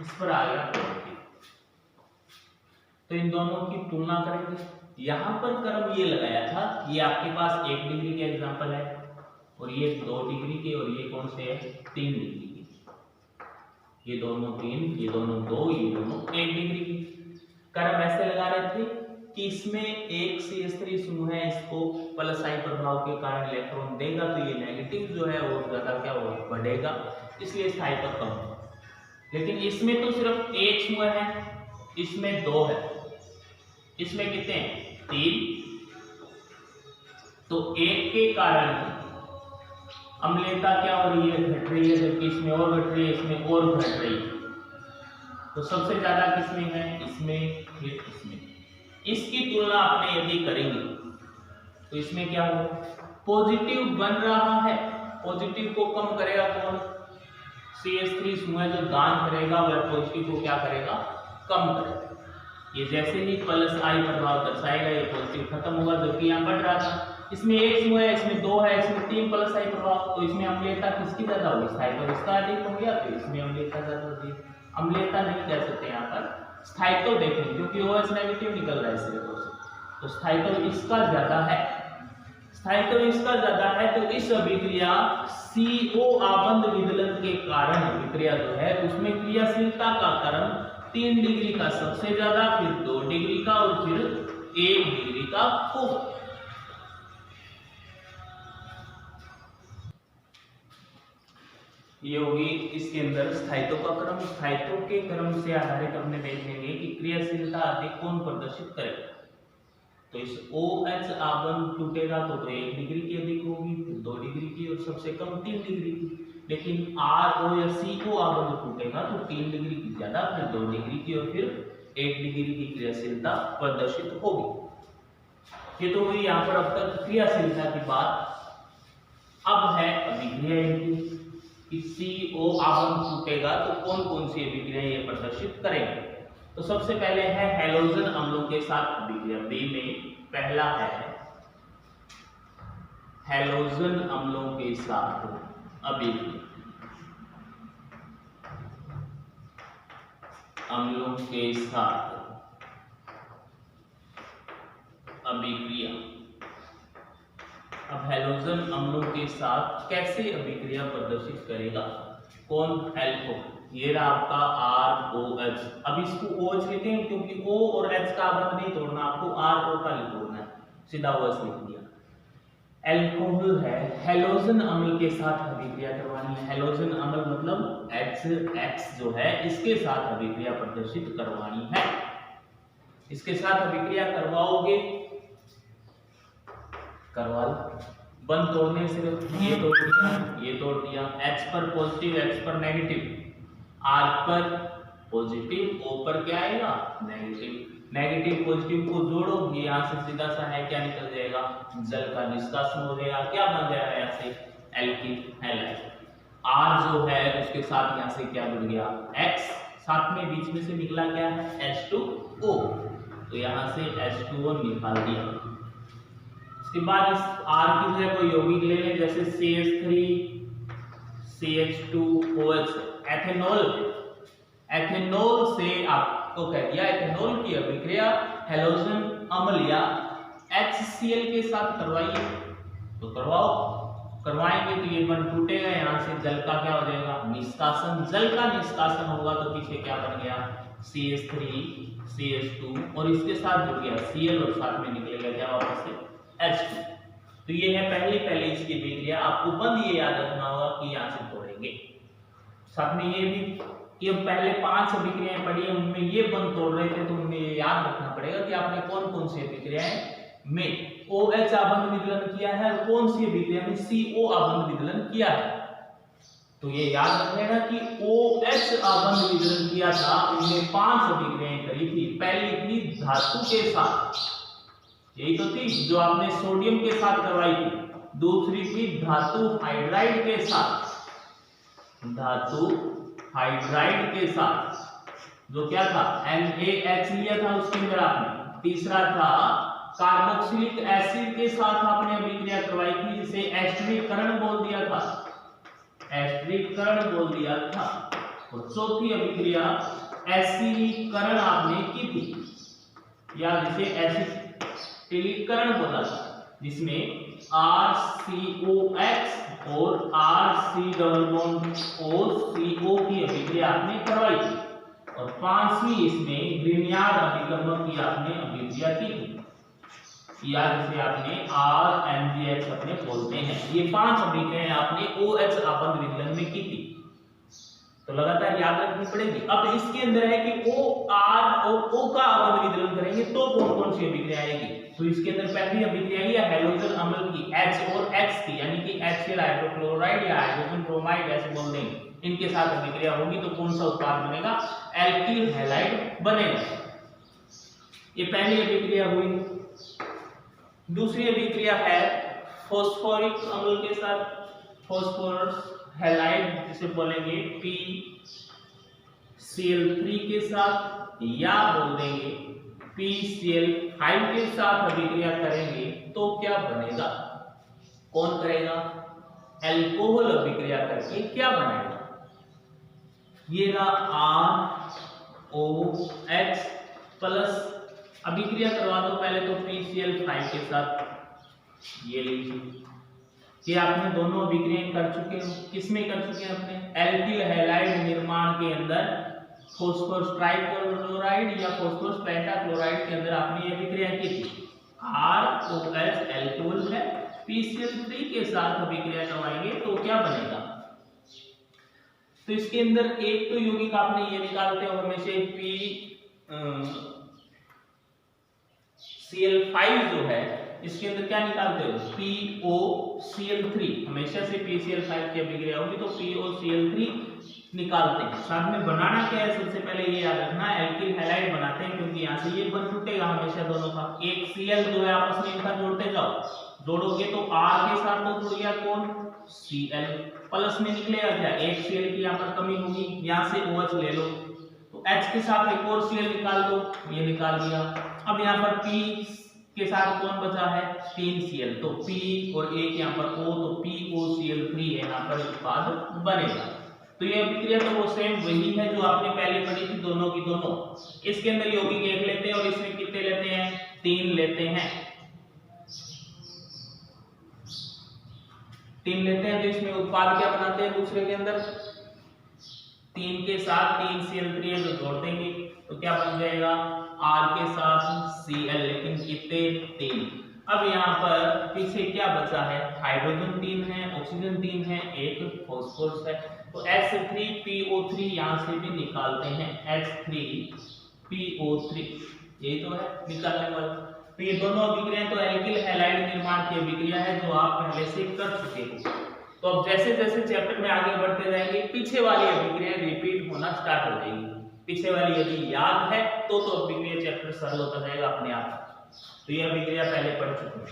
इस पर आ गया पॉजिटिव। तो इन दोनों की तुलना करेंगे, यहाँ पर क्रम ये लगाया था, ये आपके पास 1 डिग्री के एग्जांपल है और ये 2 डिग्री के, और ये कौन से है 3 डिग्री के, ये दोनों 3, ये दोनों 2, ये दोनों 1 डिग्री की। क्रम ऐसे लगा रहे थे कि इसमें एक CH3 समूह है, इसको प्लस आई प्रभाव के कारण इलेक्ट्रॉन देगा तो ये नेगेटिव जो है वो ज्यादा क्या होगा बढ़ेगा, इसलिए स्थायित्व कम होगा। लेकिन इसमें तो सिर्फ एक समूह है इसमें 2 है, इसमें कितने हैं 3, तो 1 के कारण अम्लता क्या हो रही है, घट रही है, जबकि इसमें और घट रही है, इसमें और घट रही है। तो सबसे ज्यादा किसमें है, इसमें, फिर इसमें। इसकी तुलना आपने यदि करेंगे तो इसमें क्या हो, पॉजिटिव बन रहा है, पॉजिटिव को कम करेगा कौन, CH3 समूह जो दान करेगा वह पॉजिटिव को क्या करेगा, कम करेगा। ये जैसे ही प्लस आई प्रभाव दर्शाएगा ये पॉजिटिव खत्म होगा, जबकि यहाँ बढ़ रहा था। इसमें एक समूह है, इसमें 2 है, इसमें 3 प्लस आई प्रभाव, तो इसमें अम्लता किसकी ज्यादा होगी, स्थायित्व इसका अधिक हो गया, तो इसमें अम्लता ज्यादा होगी। अम्लता नहीं कह सकते यहाँ पर, स्थायित्व देखें, क्योंकि OH नेगेटिव निकल रहा है इस रेखा से, तो स्थायित्व इसका ज्यादा है, स्थायित्व इसका ज्यादा है। तो इस अभिक्रिया CO आबंध विदलन के कारण अभिक्रिया जो है उसमें क्रियाशीलता का क्रम 3 डिग्री का सबसे ज्यादा, फिर 2 डिग्री का और फिर 1 डिग्री का होगा। ये होगी इसके अंदर स्थायित्व का क्रम। स्थायित्व के क्रम से आधारित अपने देखेंगे कि क्रियाशीलता अधिक कौन प्रदर्शित करेगा। तो इस OH आबंध टूटेगा तो 1 डिग्री की अधिक होगी, फिर 2 डिग्री की और सबसे कम 3 डिग्री की। लेकिन RO या CO आबंध टूटेगा तो 3 डिग्री की ज्यादा, फिर 2 डिग्री की और फिर 1 डिग्री की क्रियाशीलता प्रदर्शित होगी। ये तो हुई यहाँ पर अब तक क्रियाशीलता की बात। अब है अभिक्रिया कि CO आबंध टूटेगा तो कौन कौन सी अभिक्रिया ये प्रदर्शित करेंगे। तो सबसे पहले है हैलोजन अम्लों के साथ अभिक्रिया। बी में पहला है हैलोजन अम्लों के साथ अभिक्रिया, अम्लों के साथ अभिक्रिया। अब हैलोजन अम्लों के साथ कैसे अभिक्रिया प्रदर्शित करेगा, कौन, एल्कोहल। ये रहा आपका ROH। अब इसको OH लिखेंगे क्योंकि O और H का आबंध नहीं तोड़ना, आपको RO का तोड़ना है, सीधा OH लिख दिया। एल्कोहल है, हैलोजन अम्ल के साथ अभिक्रिया करवानी है। हैलोजन अम्ल मतलब HX जो है इसके साथ अभिक्रिया प्रदर्शित करवानी है। इसके साथ अभिक्रिया करवाओगे, करवा लो। बंद तोड़ने से ये तोड़ दिया, ये तोड़ दिया। H पर पॉजिटिव, X पर नेगेटिव, R पर पॉजिटिव, O पर क्या आएगा, नेगेटिव। नेगेटिव पॉजिटिव को जोड़ो, ये यहाँ से सीधा सा है क्या निकल जाएगा, जल का निष्कासन हो जाएगा। क्या बन जाएगा यहाँ से, एल्किल हैलाइड। R जो है उसके साथ यहाँ से क्या जुड़ गया, X, साथ में बीच में से निकला क्या है, H2O, तो यहाँ से H2O निकाल दिया। इसके बाद इस R की जगह कोई यौगिक ले लें, जैसे CH3 CH2OH, एथेनॉल। एथेनॉल से आपको कह दिया एथेनॉल की अभिक्रिया हैलोजन अम्ल या HCl के साथ करवाइए, तो करवाओ। करवाएंगे तो ये बंध टूटेगा, यहाँ से जल का क्या हो जाएगा, निष्कासन। जल का निष्कासन होगा तो पीछे क्या बन गया, CH3 CH2 और इसके साथ जुड़ गया Cl और साथ में निकलेगा क्या वापस से H2। तो ये है पहले इसकी अभिक्रिया। आपको बंद ये याद रखना होगा कि यहाँ से तोड़ेंगे। साथ में ये भी कि हम पहले 5 अभिक्रियाएं पढ़ी है, उनमें ये बंद तोड़ रहे थे, तो उनमें ये याद रखना पड़ेगा कि आपने कौन कौन सी अभिक्रियाएं में OH आबंध विदलन किया है और कौन सी अभिक्रिया में CO आबंध विदलन किया है। तो ये याद रख लेना कि OH आबंध विदलन किया था, उनमें 5 अभिक्रियाएं करी थी। पहली थी धातु के साथ, यही तो थी जो आपने सोडियम के साथ करवाई थी। दूसरी थी धातु हाइड्राइड के साथ, धातु हाइड्राइड के साथ, जो क्या था NaH लिया था उसके अंदर आपने। तीसरा था कार्बोक्सिलिक एसिड के साथ आपने अभिक्रिया करवाई थी, जिसे एस्टरीकरण बोल दिया था, एस्टरीकरण बोल दिया था। और चौथी अभिक्रिया एसिडीकरण आपने की थी, या जिसे एसिटिलीकरण बोला था, जिसमें RCOX और RC डबल बॉन्ड CO की अभिक्रिया आपने करवाई थी। और 5वीं इसमें ग्रीनियार अभिकर्मक की आपने अभिक्रिया की थी, या जिसे आपने RMGH अपने बोलते हैं। ये 5 अभिक्रियाएं आपने OH आबंध विदलन में की थी। तो लगातार याद रखनी पड़ेगी। अब इसके अंदर है कि O R और O का अगर विदलन करेंगे तो कौन कौन सी अभिक्रिया आएगी। तो इसके अंदर पहली अभिक्रिया है हैलोजन अम्ल की H और X की, यानी कि HCl हाइड्रोक्लोराइड या हाइड्रोजन ब्रोमाइड ऐसे बोल देंगे, इनके साथ अभिक्रिया होगी तो कौन सा उत्पाद बनेगा, एल्किल हैलाइड बनेगा। ये पहली अभिक्रिया हुई। दूसरी अभिक्रिया है फास्फोरिक अम्ल के साथ, फास्फोरस हैलाइड जिसे बोलेंगे PCl3 के साथ, या बोल देंगे PCl5 के साथ अभिक्रिया करेंगे तो क्या बनेगा, कौन करेगा, अल्कोहल अभिक्रिया करके क्या बनेगा, ये रहा ROH प्लस। अभिक्रिया करवा दो पहले तो PCl5 के साथ, ये लीजिए, ये आपने दोनों अभिक्रियाएं कर चुके हो। किसमें कर चुके हैं अपने, एल्किल हैलाइड निर्माण के अंदर फास्फोरस ट्राइक्लोराइड या फास्फोरस पेंटाक्लोराइड के अंदर आपने ये अभिक्रिया की थी। ROH अल्कोहल है, PCl3 के साथ अभिक्रिया करवाएंगे तो क्या बनेगा। तो इसके अंदर एक तो यौगिक आपने ये निकालते हो हमेशा PCl5 जो है इसके अंदर क्या निकालते हो, POCl3, हमेशा से PCl5 की अभिक्रिया होगी तो POCl3 निकालते हैं। साथ में बनाना क्या है, सबसे पहले ये याद रखना, एल्किल हैलाइड बनाते हैं क्योंकि यहाँ से ये बन टूटेगा हमेशा दोनों का। एक Cl जो है आपस में इनका जोड़ते जाओ, जोड़ोगे तो R के साथ तो जुड़ गया कौन, Cl, प्लस में निकलेगा क्या, एक Cl की यहाँ पर कमी होगी, यहाँ से OH ले लो तो H के साथ एक और Cl निकाल दो, ये निकाल दिया। अब यहाँ पर P के साथ कौन बचा है, 3Cl, तो P और एक यहाँ पर O, तो POCl3 यहाँ पर उत्पाद बनेगा। तो ये अभिक्रिया तो वो सेम वही है जो आपने पहले पढ़ी थी, दोनों की दोनों। इसके अंदर यौगिक एक लेते हैं और इसमें कितने लेते हैं, 3 लेते हैं, 3 लेते हैं। तो इसमें उत्पाद क्या बनाते हैं दूसरे के अंदर, 3 के साथ 3Cl3 है तो जोड़ देंगे तो क्या बन जाएगा, R के साथ Cl, लेकिन कितने, 3। अब यहाँ पर पीछे क्या बचा है, हाइड्रोजन 3 है, ऑक्सीजन 3 है, एक फास्फोरस है, तो H3PO3 यहाँ से भी निकालते हैं, H3PO3 यही तो है निकालने वाला। तो ये दोनों अभिक्रियाएं तो एल्किल हैलाइड निर्माण की अभिक्रिया है जो आप पहले से कर चुके हो। तो अब जैसे जैसे चैप्टर में आगे बढ़ते जाएंगे पीछे वाली अभिक्रियाएं रिपीट होना स्टार्ट हो जाएंगी। पीछे वाली यदि याद है तो अभिक्रिया चैप्टर सरल होता जाएगा अपने आप। तो ये अभिक्रिया पहले पढ़ चुके हैं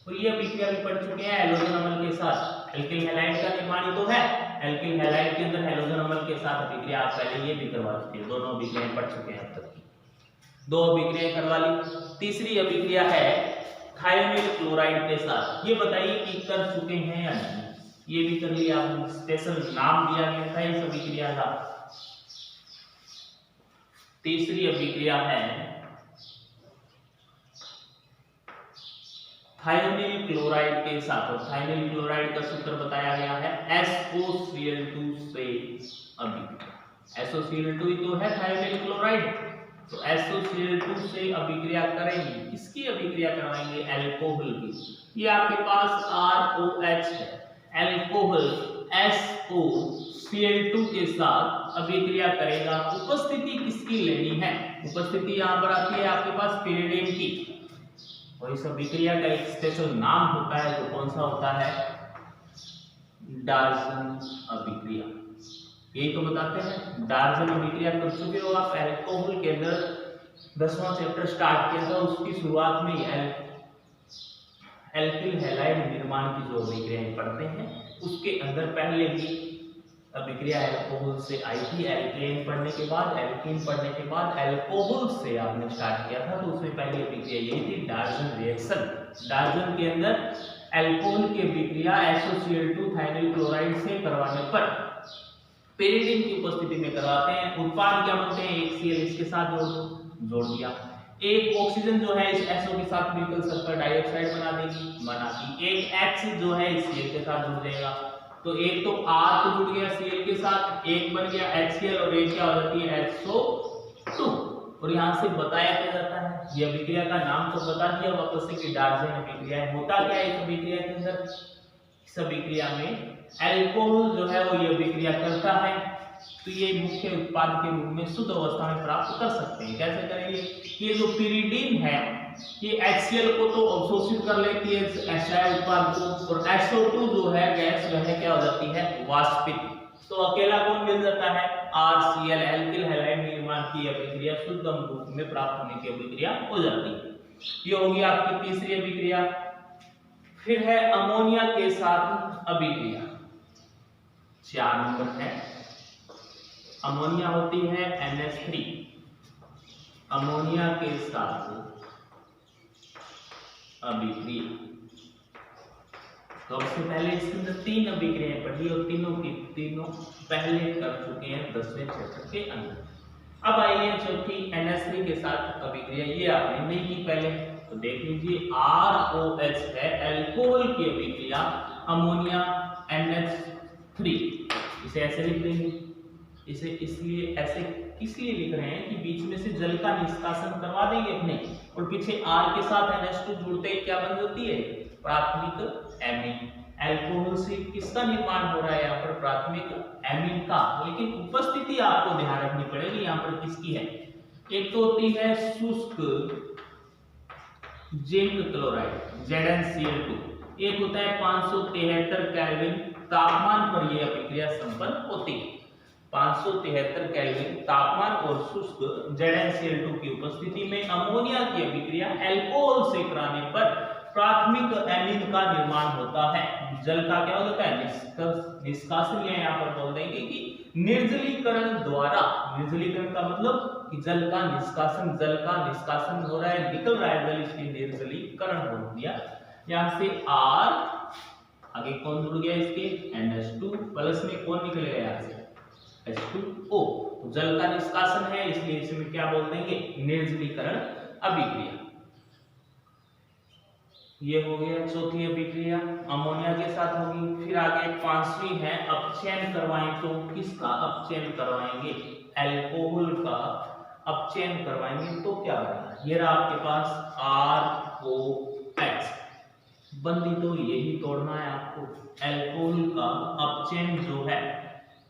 और ये अभिक्रिया भी पढ़ चुके हैं हैलोजन अम्ल के साथ। एल्किल हैलाइड का निर्माण ही तो है, एल्किल हैलाइड के अंदर हैलोजन अम्ल के साथ अभिक्रिया आप पहले ये भी करवा चुके हैं, दोनों अभिक्रियाएं पढ़ चुके हैं अब तक की। 2 अभिक्रियाएं करवा ली। तीसरी अभिक्रिया है थायोनिल क्लोराइड के साथ। ये बताइए कि कर चुके हैं या नहीं, ये भी कर लिया, स्पेशल नाम दिया गया था इस अभिक्रिया का। तीसरी अभिक्रिया है थायोनिल क्लोराइड के साथ। और थायोनिल क्लोराइड का सूत्र बताया गया है SOCl2 से अभिक्रिया। SOCl2 ही तो है थायोनिल क्लोराइड, तो SOCl2 से अभिक्रिया करेंगे, किसकी अभिक्रिया करवाएंगे, अल्कोहल की। ये आपके पास ROH है, अल्कोहल SOCl2 के साथ अभिक्रिया करेगा। उपस्थिति किसकी लेनी है, उपस्थिति यहाँ पर आती है आपके पास पिरिडिन की, और इस अभिक्रिया का एक स्पेशल नाम होता है जो कौन सा होता है, डार्जन अभिक्रिया। यही तो बताते हैं, डार्जन अभिक्रिया कर चुके हो आप। अल्कोहल के अंदर 10वां चैप्टर स्टार्ट किया था, उसकी शुरुआत में एल्किल हैलाइड निर्माण की जो अभिक्रियाएं पढ़ते हैं उसके अंदर पहले भी अभिक्रिया अल्कोहल से आई थी। एल्केन पढ़ने के बाद, एल्कीन पढ़ने के बाद अल्कोहल से आपने स्टार्ट किया था, तो उसमें पहली अभिक्रिया यही थी, डार्जन रिएक्शन। डार्जन के अंदर अल्कोहल की अभिक्रिया SOCl2 थायोनिल क्लोराइड से करवाने पर पिरिडिन की उपस्थिति में करवाते हैं। उत्पाद क्या बनते हैं, एक Cl इसके साथ जोड़ दिया, एक ऑक्सीजन जो है इस SO के साथ मिलकर सल्फर डाइऑक्साइड बना देगी, बनाती। एक H जो है इस Cl के साथ जुड़ जाएगा, तो एक तो R तो जुड़ गया Cl के साथ, एक बन गया HCl और एक क्या हो जाती है SO2। और यहाँ से बताया क्या जाता है, ये अभिक्रिया का नाम तो बता दिया वापस से कि डार्जन अभिक्रिया है। होता क्या है इस अभिक्रिया के अंदर, इस अभिक्रिया में अल्कोहल जो है वो ये अभिक्रिया करता है तो ये मुख्य उत्पाद के रूप में शुद्ध अवस्था में प्राप्त कर सकते हैं। कैसे करेंगे? ये जो pyridine है ये HCl को तो अवशोषित कर लेती है HI उत्पाद को, और SO2 जो है गैस जो है क्या हो जाती है? वाष्पित। तो अकेला कौन मिल जाता है? RCl, एल्किल हैलाइड निर्माण की अभिक्रिया शुद्ध रूप में प्राप्त होने की अभिक्रिया हो जाती है। ये होगी आपकी तीसरी अभिक्रिया। फिर है अमोनिया के साथ अभिक्रिया, 4 नंबर है। अमोनिया होती है NH3, अमोनिया के साथ अभिक्रिया। तो सबसे पहले इसके अंदर 3 अभिक्रियाएं पढ़ी और तीनों की तीनों पहले कर चुके हैं 10वें चैप्टर के अंदर। अब आइए चौथी NH3 के साथ अभिक्रिया, ये आपने नहीं की पहले, तो देख लीजिए ROH है अल्कोहल की अभिक्रिया अमोनिया NH3। इसे ऐसे लिख देंगे, इसे इसलिए ऐसे इसलिए लिख रहे हैं कि बीच में से जल का निष्कासन करवा देंगे अपने, और पीछे R के साथ NH2 जुड़ते ही क्या बन जाती है? प्राथमिक एमीन। अल्कोहल से किसका निर्माण हो रहा है यहाँ पर? प्राथमिक एमीन का। लेकिन उपस्थिति आपको ध्यान रखनी पड़ेगी यहाँ पर किसकी है? एक तो होती है शुष्क जिंक क्लोराइड ZnCl2, एक होता है 573 केल्विन तापमान पर यह अभिक्रिया संपन्न होती है। 573 केल्विन तापमान और शुष्क ZnCl2 की उपस्थिति में अमोनिया की अभिक्रिया अल्कोहल से कराने पर प्राथमिक एमीन का निर्माण होता है। जल का क्या होता है? निष्कासन, या यहाँ पर बोल देंगे कि निर्जलीकरण द्वारा। निर्जलीकरण का मतलब कि जल का निष्कासन हो रहा है, निकल रहा है जल, इसकी निर्जलीकरण हो गया। यहाँ से R आगे कौन जुड़ गया? इसके NH2 प्लस में कौन निकलेगा यहाँ से? H2O। तो जल का निष्कासन है, इसलिए इसमें क्या बोल देंगे? निर्जलीकरण अभिक्रिया। ये हो गया चौथी अभिक्रिया, अमोनिया के साथ होगी। फिर आगे 5वीं है अपचयन करवाएं, तो किसका अपचयन करवाएंगे? अल्कोहल का अपचयन करवाएंगे तो क्या बनेगा? ये रहा आपके पास ROH। बंदी तो यही तोड़ना है आपको। अल्कोहल का अपचयन जो है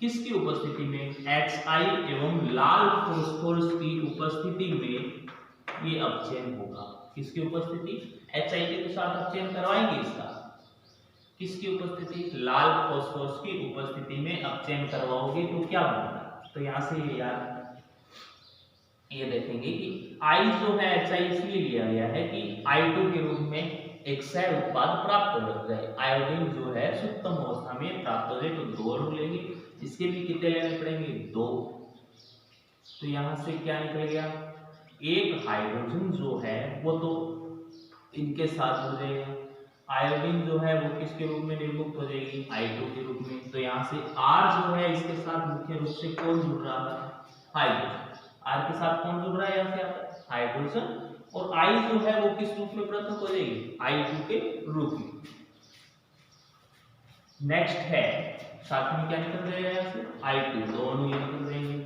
किसकी उपस्थिति में? HI एवं लाल फास्फोरस की उपस्थिति में ये अपचयन होगा। किसकी उपस्थिति? HI के साथ अपचयन करवाएंगे इसका। किसकी उपस्थिति? लाल फास्फोरस की उपस्थिति में अपचयन करवाओगे तो क्या बनेगा? तो यहाँ से ये यार ये देखेंगे कि I जो है HI इसलिए लिया गया है कि I2 के रूप में एक क्षय उत्पाद प्राप्त हो जाए। आयोडीन जो है शुद्धतम अवस्था में प्राप्त हो जाए तो 2 अणु लेंगे, इसके भी कितने लेने पड़ेंगे? 2। तो यहाँ से क्या निकल गया? एक हाइड्रोजन जो है वो तो इनके साथ हो जाएगा, आयोडीन जो है वो किसके रूप में निर्मुक्त हो जाएगी? I2 के रूप में। तो यहाँ से R जो है इसके साथ मुख्य रूप से कौन जुड़ रहा है? हाइड्रोजन। R के साथ कौन जुड़ रहा है? यहाँ से हाइड्रोजन। और I जो है वो किस रूप में पृथक हो जाएगी? I2 के रूप में। नेक्स्ट है साथ में क्या निकल जाएगा यहाँ से? I2, 2 अणु ये निकल जाएंगे।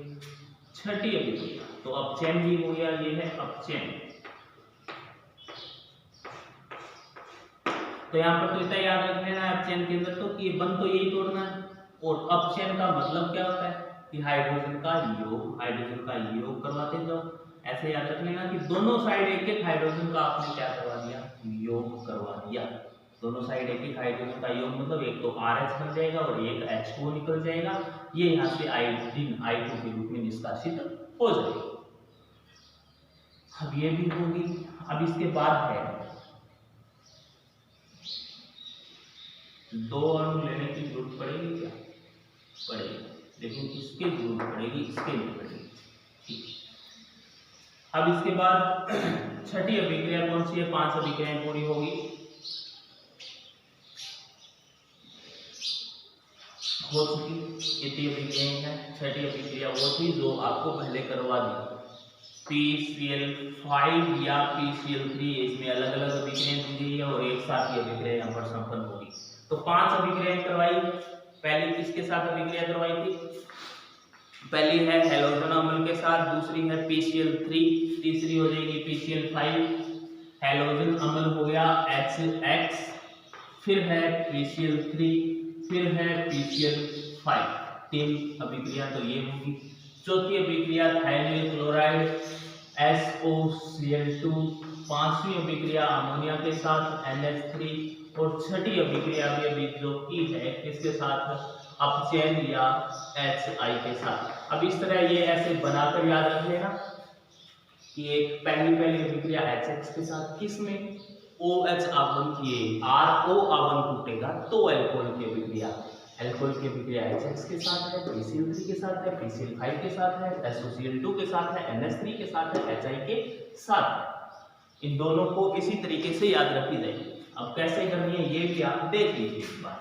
छठी अभिक्रिया तो अपचयन भी हो गया, ये है अपचयन। तो यहाँ पर तो इतना याद रख लेना है अपचयन के अंदर तो कि बंद तो यही तोड़ना है। और अपचयन का मतलब क्या होता है? कि हाइड्रोजन का योग करवाते जाओ। ऐसे याद रख लेना कि दोनों साइड एक एक हाइड्रोजन का आपने क्या करवा दिया? योग करवा दिया। दोनों साइड एक एक हाइड्रोजन का योग मतलब एक तो RH बन जाएगा और एक H2O निकल जाएगा। ये यहाँ से आयोडीन I2 के रूप में निष्कासित हो जाएगा। अब ये भी होगी। अब इसके बाद है 2 अणु लेने की जरूरत पड़ेगी क्या? पड़ेगी, लेकिन इसके जरूरत पड़ेगी, इसके नहीं पड़ेगी। अब इसके बाद छठी अभिक्रिया कौन सी है? 5 अभिक्रियाएं पूरी होगी। हो चुकी कितनी अभिक्रियाएं हैं? छठी अभिक्रिया वो थी जो आपको पहले करवा दी, PCl5 या PCl3। इसमें अलग अलग अभिक्रियाएं दी गई है और एक साथ ही अभिक्रिया यहाँ पर संपन्न होगी। तो 5 अभिक्रियाएं करवाई। पहले किसके साथ अभिक्रिया करवाई थी? पहली है हैलोजन अम्ल के साथ, दूसरी है PCl3, तीसरी हो जाएगी PCl5। हैलोजन अम्ल हो गया HX, फिर है PCl3, फिर है PCl5। तीन अभिक्रिया तो ये होगी। चौथी अभिक्रिया थायमिल क्लोराइड SOCl2, पांचवी अभिक्रिया अमोनिया के साथ NH3 और छठी अभिक्रिया भी जो की है किसके साथ, अपचयन या HI के साथ। अब इस तरह ये ऐसे बनाकर याद रख लेना कि एक पहली अभिक्रिया HX के साथ, किसमें OH आवन किए RO आवन टूटेगा तो अल्कोहल की अभिक्रिया, अल्कोहल की अभिक्रिया HX के साथ है, PCl3 के साथ है, PCl5 के साथ है, SOCl2 के साथ है, NH3 के साथ है, HI के साथ है। इन दोनों को इसी तरीके से याद रखी जाएगी। अब कैसे करनी है ये भी आप देख लीजिए इस बार।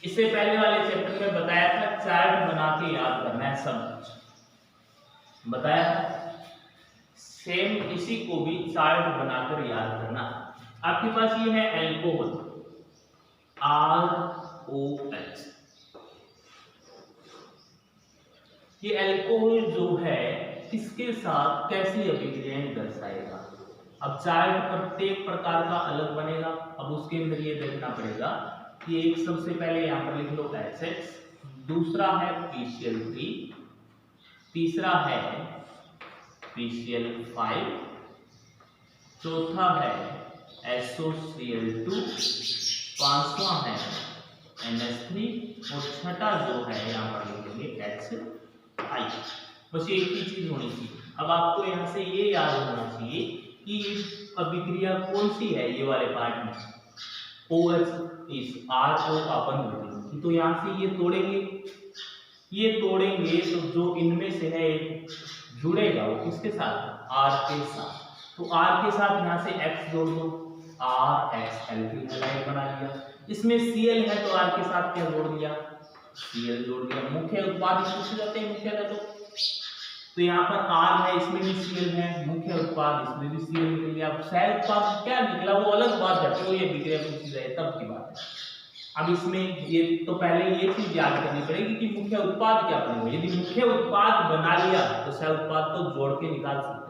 इससे पहले वाले चैप्टर में बताया था चार्ट बना के याद करना है, सब बताया था। सेम इसी को भी चार्ट बनाकर याद करना। आपके पास ये है अल्कोहल ROH, ये अल्कोहल जो है किसके साथ कैसी अभिक्रियाएं दर्शाएगा। अब चार्ट प्रत्येक प्रकार का अलग बनेगा। अब उसके अंदर ये देखना पड़ेगा कि एक सबसे पहले यहाँ पर लिख लो HX, दूसरा है PCl3, तीसरा है PCl5, चौथा है SOCl2, पांचवा है NH3 और छठा जो है यहाँ पर लिखेंगे HI। बस एक ही चीज होनी चाहिए। अब आपको यहाँ से ये याद होना चाहिए कि अभिक्रिया कौन सी है, ये वाले पार्ट में OH इस RO अपन बनेगी, तो यहाँ से ये तोड़ेंगे तो जो इनमें से है जुड़ेगा वो किसके साथ, R के साथ। तो R के साथ यहाँ से X जोड़ दो, RH एल्किल हैलाइड बना लिया। इसमें Cl है तो R के साथ क्या जोड़ दिया, Cl जोड़ दिया। मुख्य उत्पाद पूछे जाते हैं मुख्य तत्व, तो यहाँ पर R है, इसमें भी Cl है, मुख्य उत्पाद इसमें भी Cl निकल गया। अब सह उत्पाद क्या निकला वो अलग बात है, तो ये विक्रिया पूछी जाए तब की बात है। अब इसमें ये तो पहले ये चीज याद करनी पड़ेगी कि मुख्य उत्पाद क्या बनेगा। यदि मुख्य उत्पाद बना लिया तो सह उत्पाद तो जोड़ के निकाल सकते हैं।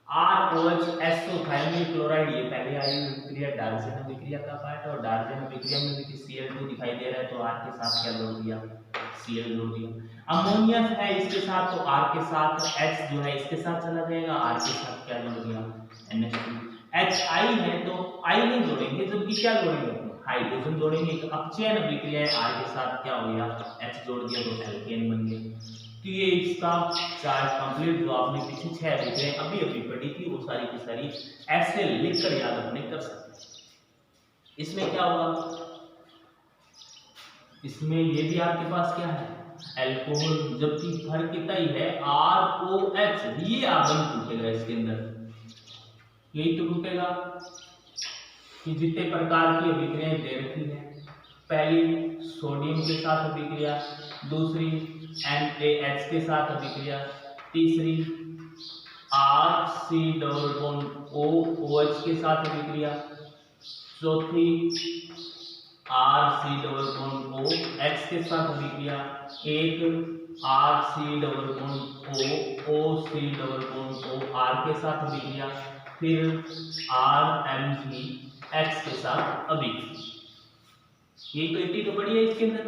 ROH SO थायमिल क्लोराइड ये पहले आई हुई विक्रिया डाल्टन अभिक्रिया का पार्ट है, और डाल्टन अभिक्रिया में भी Cl2 दिखाई दे रहा है तो R के साथ क्या जोड़ दिया, Cl जोड़ दिया। अमोनिया है इसके साथ तो R के साथ, H जो है इसके साथ चला जाएगा, R के साथ क्या जोड़ दिया NH2। HI है तो I नहीं जोड़ेंगे, जबकि क्या जोड़ेंगे, हाइड्रोजन जोड़ेंगे। तो अपचयन अभिक्रिया R के साथ क्या हो गया, H जोड़ दिया तो एल्केन बन गया। तो ये इसका चार्ट कंप्लीट जो आपने पीछे 6 अभिक्रियाएं अभी पढ़ी थी वो सारी की सारी ऐसे लिखकर याद रखने कर सकते। इसमें क्या होगा, इसमें ये भी आपके पास क्या है अल्कोहल, जबकि फर्क कितना ही है ROH, ये आवन टूटेगा इसके अंदर, यही तो टूटेगा कि जितने प्रकार की अभिक्रियाएं दे रखी है। पहली सोडियम के साथ अभिक्रिया, दूसरी NaH के साथ अभिक्रिया, तीसरी RC⋯OH के साथ अभिक्रिया, चौथी RC⋯OX के साथ अभिक्रिया, एक RC⋯OCOR के साथ अभिक्रिया, फिर RMgX के साथ अभिक्रिया। ये तो इतनी तो बड़ी है इसके अंदर,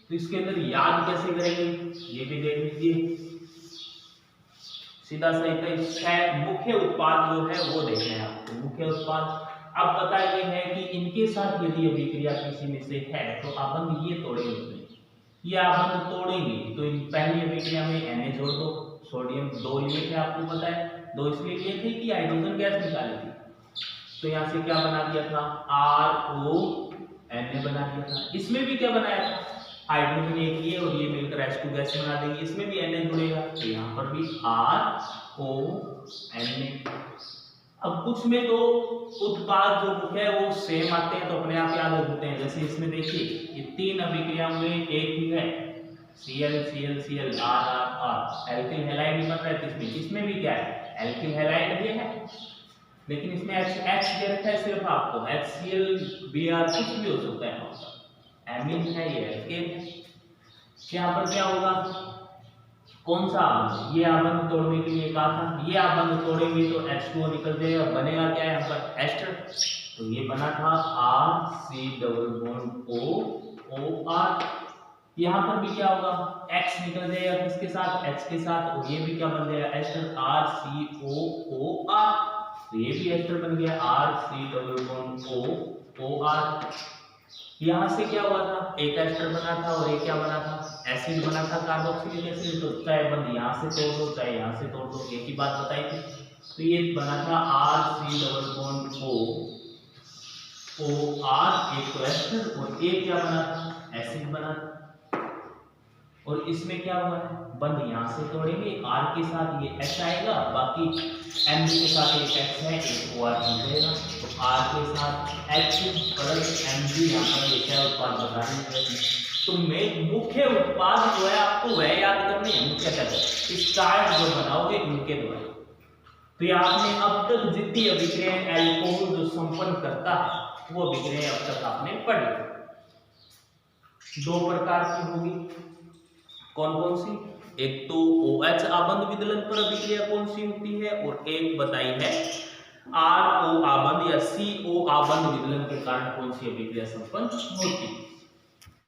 तो इसके अंदर याद कैसे करेंगे ये भी देख लीजिए। सीधा सही मुख्य उत्पाद जो है वो देखना है आपको, मुख्य उत्पाद। अब पता ये है कि इनके साथ यदि अभिक्रिया किसी में से है तो आबंध ये तोड़ेंगे, ये आबंध तोड़ेंगे तो इन पहली अभिक्रिया में Na जोड़ दो, सोडियम 2 लिए थे आपको पता है, 2 इसलिए लिए थे कि हाइड्रोजन गैस निकाली थी, तो यहाँ से क्या बना दिया था RONA बना दिया था। इसमें भी क्या बनाया था, हाइड्रोजन एक लिए और ये मिलकर H2 गैस बना देंगे, इसमें भी Na जुड़ेगा, तो यहाँ पर भी RONA। अब कुछ में तो उत्पाद जो मुख्य है वो सेम आते हैं तो अपने आप याद होते हैं। जैसे इसमें देखिए ये 3 अभिक्रियाओं में एक ही है Cl Cl Cl R R R, alkyl halide बन रहा है। इसमें भी क्या है एल्किल हैलाइड भी है, लेकिन इसमें H दे रखा है सिर्फ आपको, HCl Br कुछ भी हो सकता है, एमीन है ये एल्केन। यहाँ पर क्या होगा, कौन सा आबंध, ये आबंध तोड़ने के लिए कहा था, ये आबंध तोड़ेंगे तो H2O निकल जाएगा, बनेगा क्या है यहाँ पर एस्टर, तो ये बना था RC⋯OOR। यहाँ पर भी क्या होगा, X निकल जाएगा किसके साथ, H के साथ, और ये भी क्या बन जाएगा एस्टर RCOOR, तो ये भी एस्टर बन गया RC⋯OOR। यहाँ से क्या हुआ था, एक एस्टर बना था और एक क्या बना था, एसिड बना था कार्बोक्सिलिक एसिड। तो चाहे बंद यहाँ से तोड़ दो चाहे यहाँ से तोड़ दो, एक ही बात बताई थी। तो ये बना था RC⋯OOR, एक तो एस्टर और एक क्या बना था, एसिड बना था। और इसमें क्या हुआ है, बंद यहाँ से तोड़ेंगे, R के साथ ये H आएगा, बाकी M के साथ एक X है, एक OR बन जाएगा। तो R के साथ H प्लस Mg यहाँ पर लिखा है, उत्पाद बता देंगे। तो में मुख्य उत्पाद जो है आपको वह याद करने हैं, मुख्य तत्व इस चार्ट जो बनाओगे इनके द्वारा। तो ये आपने अब तक जितनी अभिक्रिया एल्कोहल जो संपन्न करता है वो अभिक्रिया अब तक आपने पढ़ी। दो प्रकार की होगी, कौन कौन सी, एक तो OH आबंध विदलन पर अभिक्रिया कौन सी होती है, और एक बताई है RO आबंध या CO आबंध विदलन के कारण कौन सी अभिक्रिया संपन्न होती है।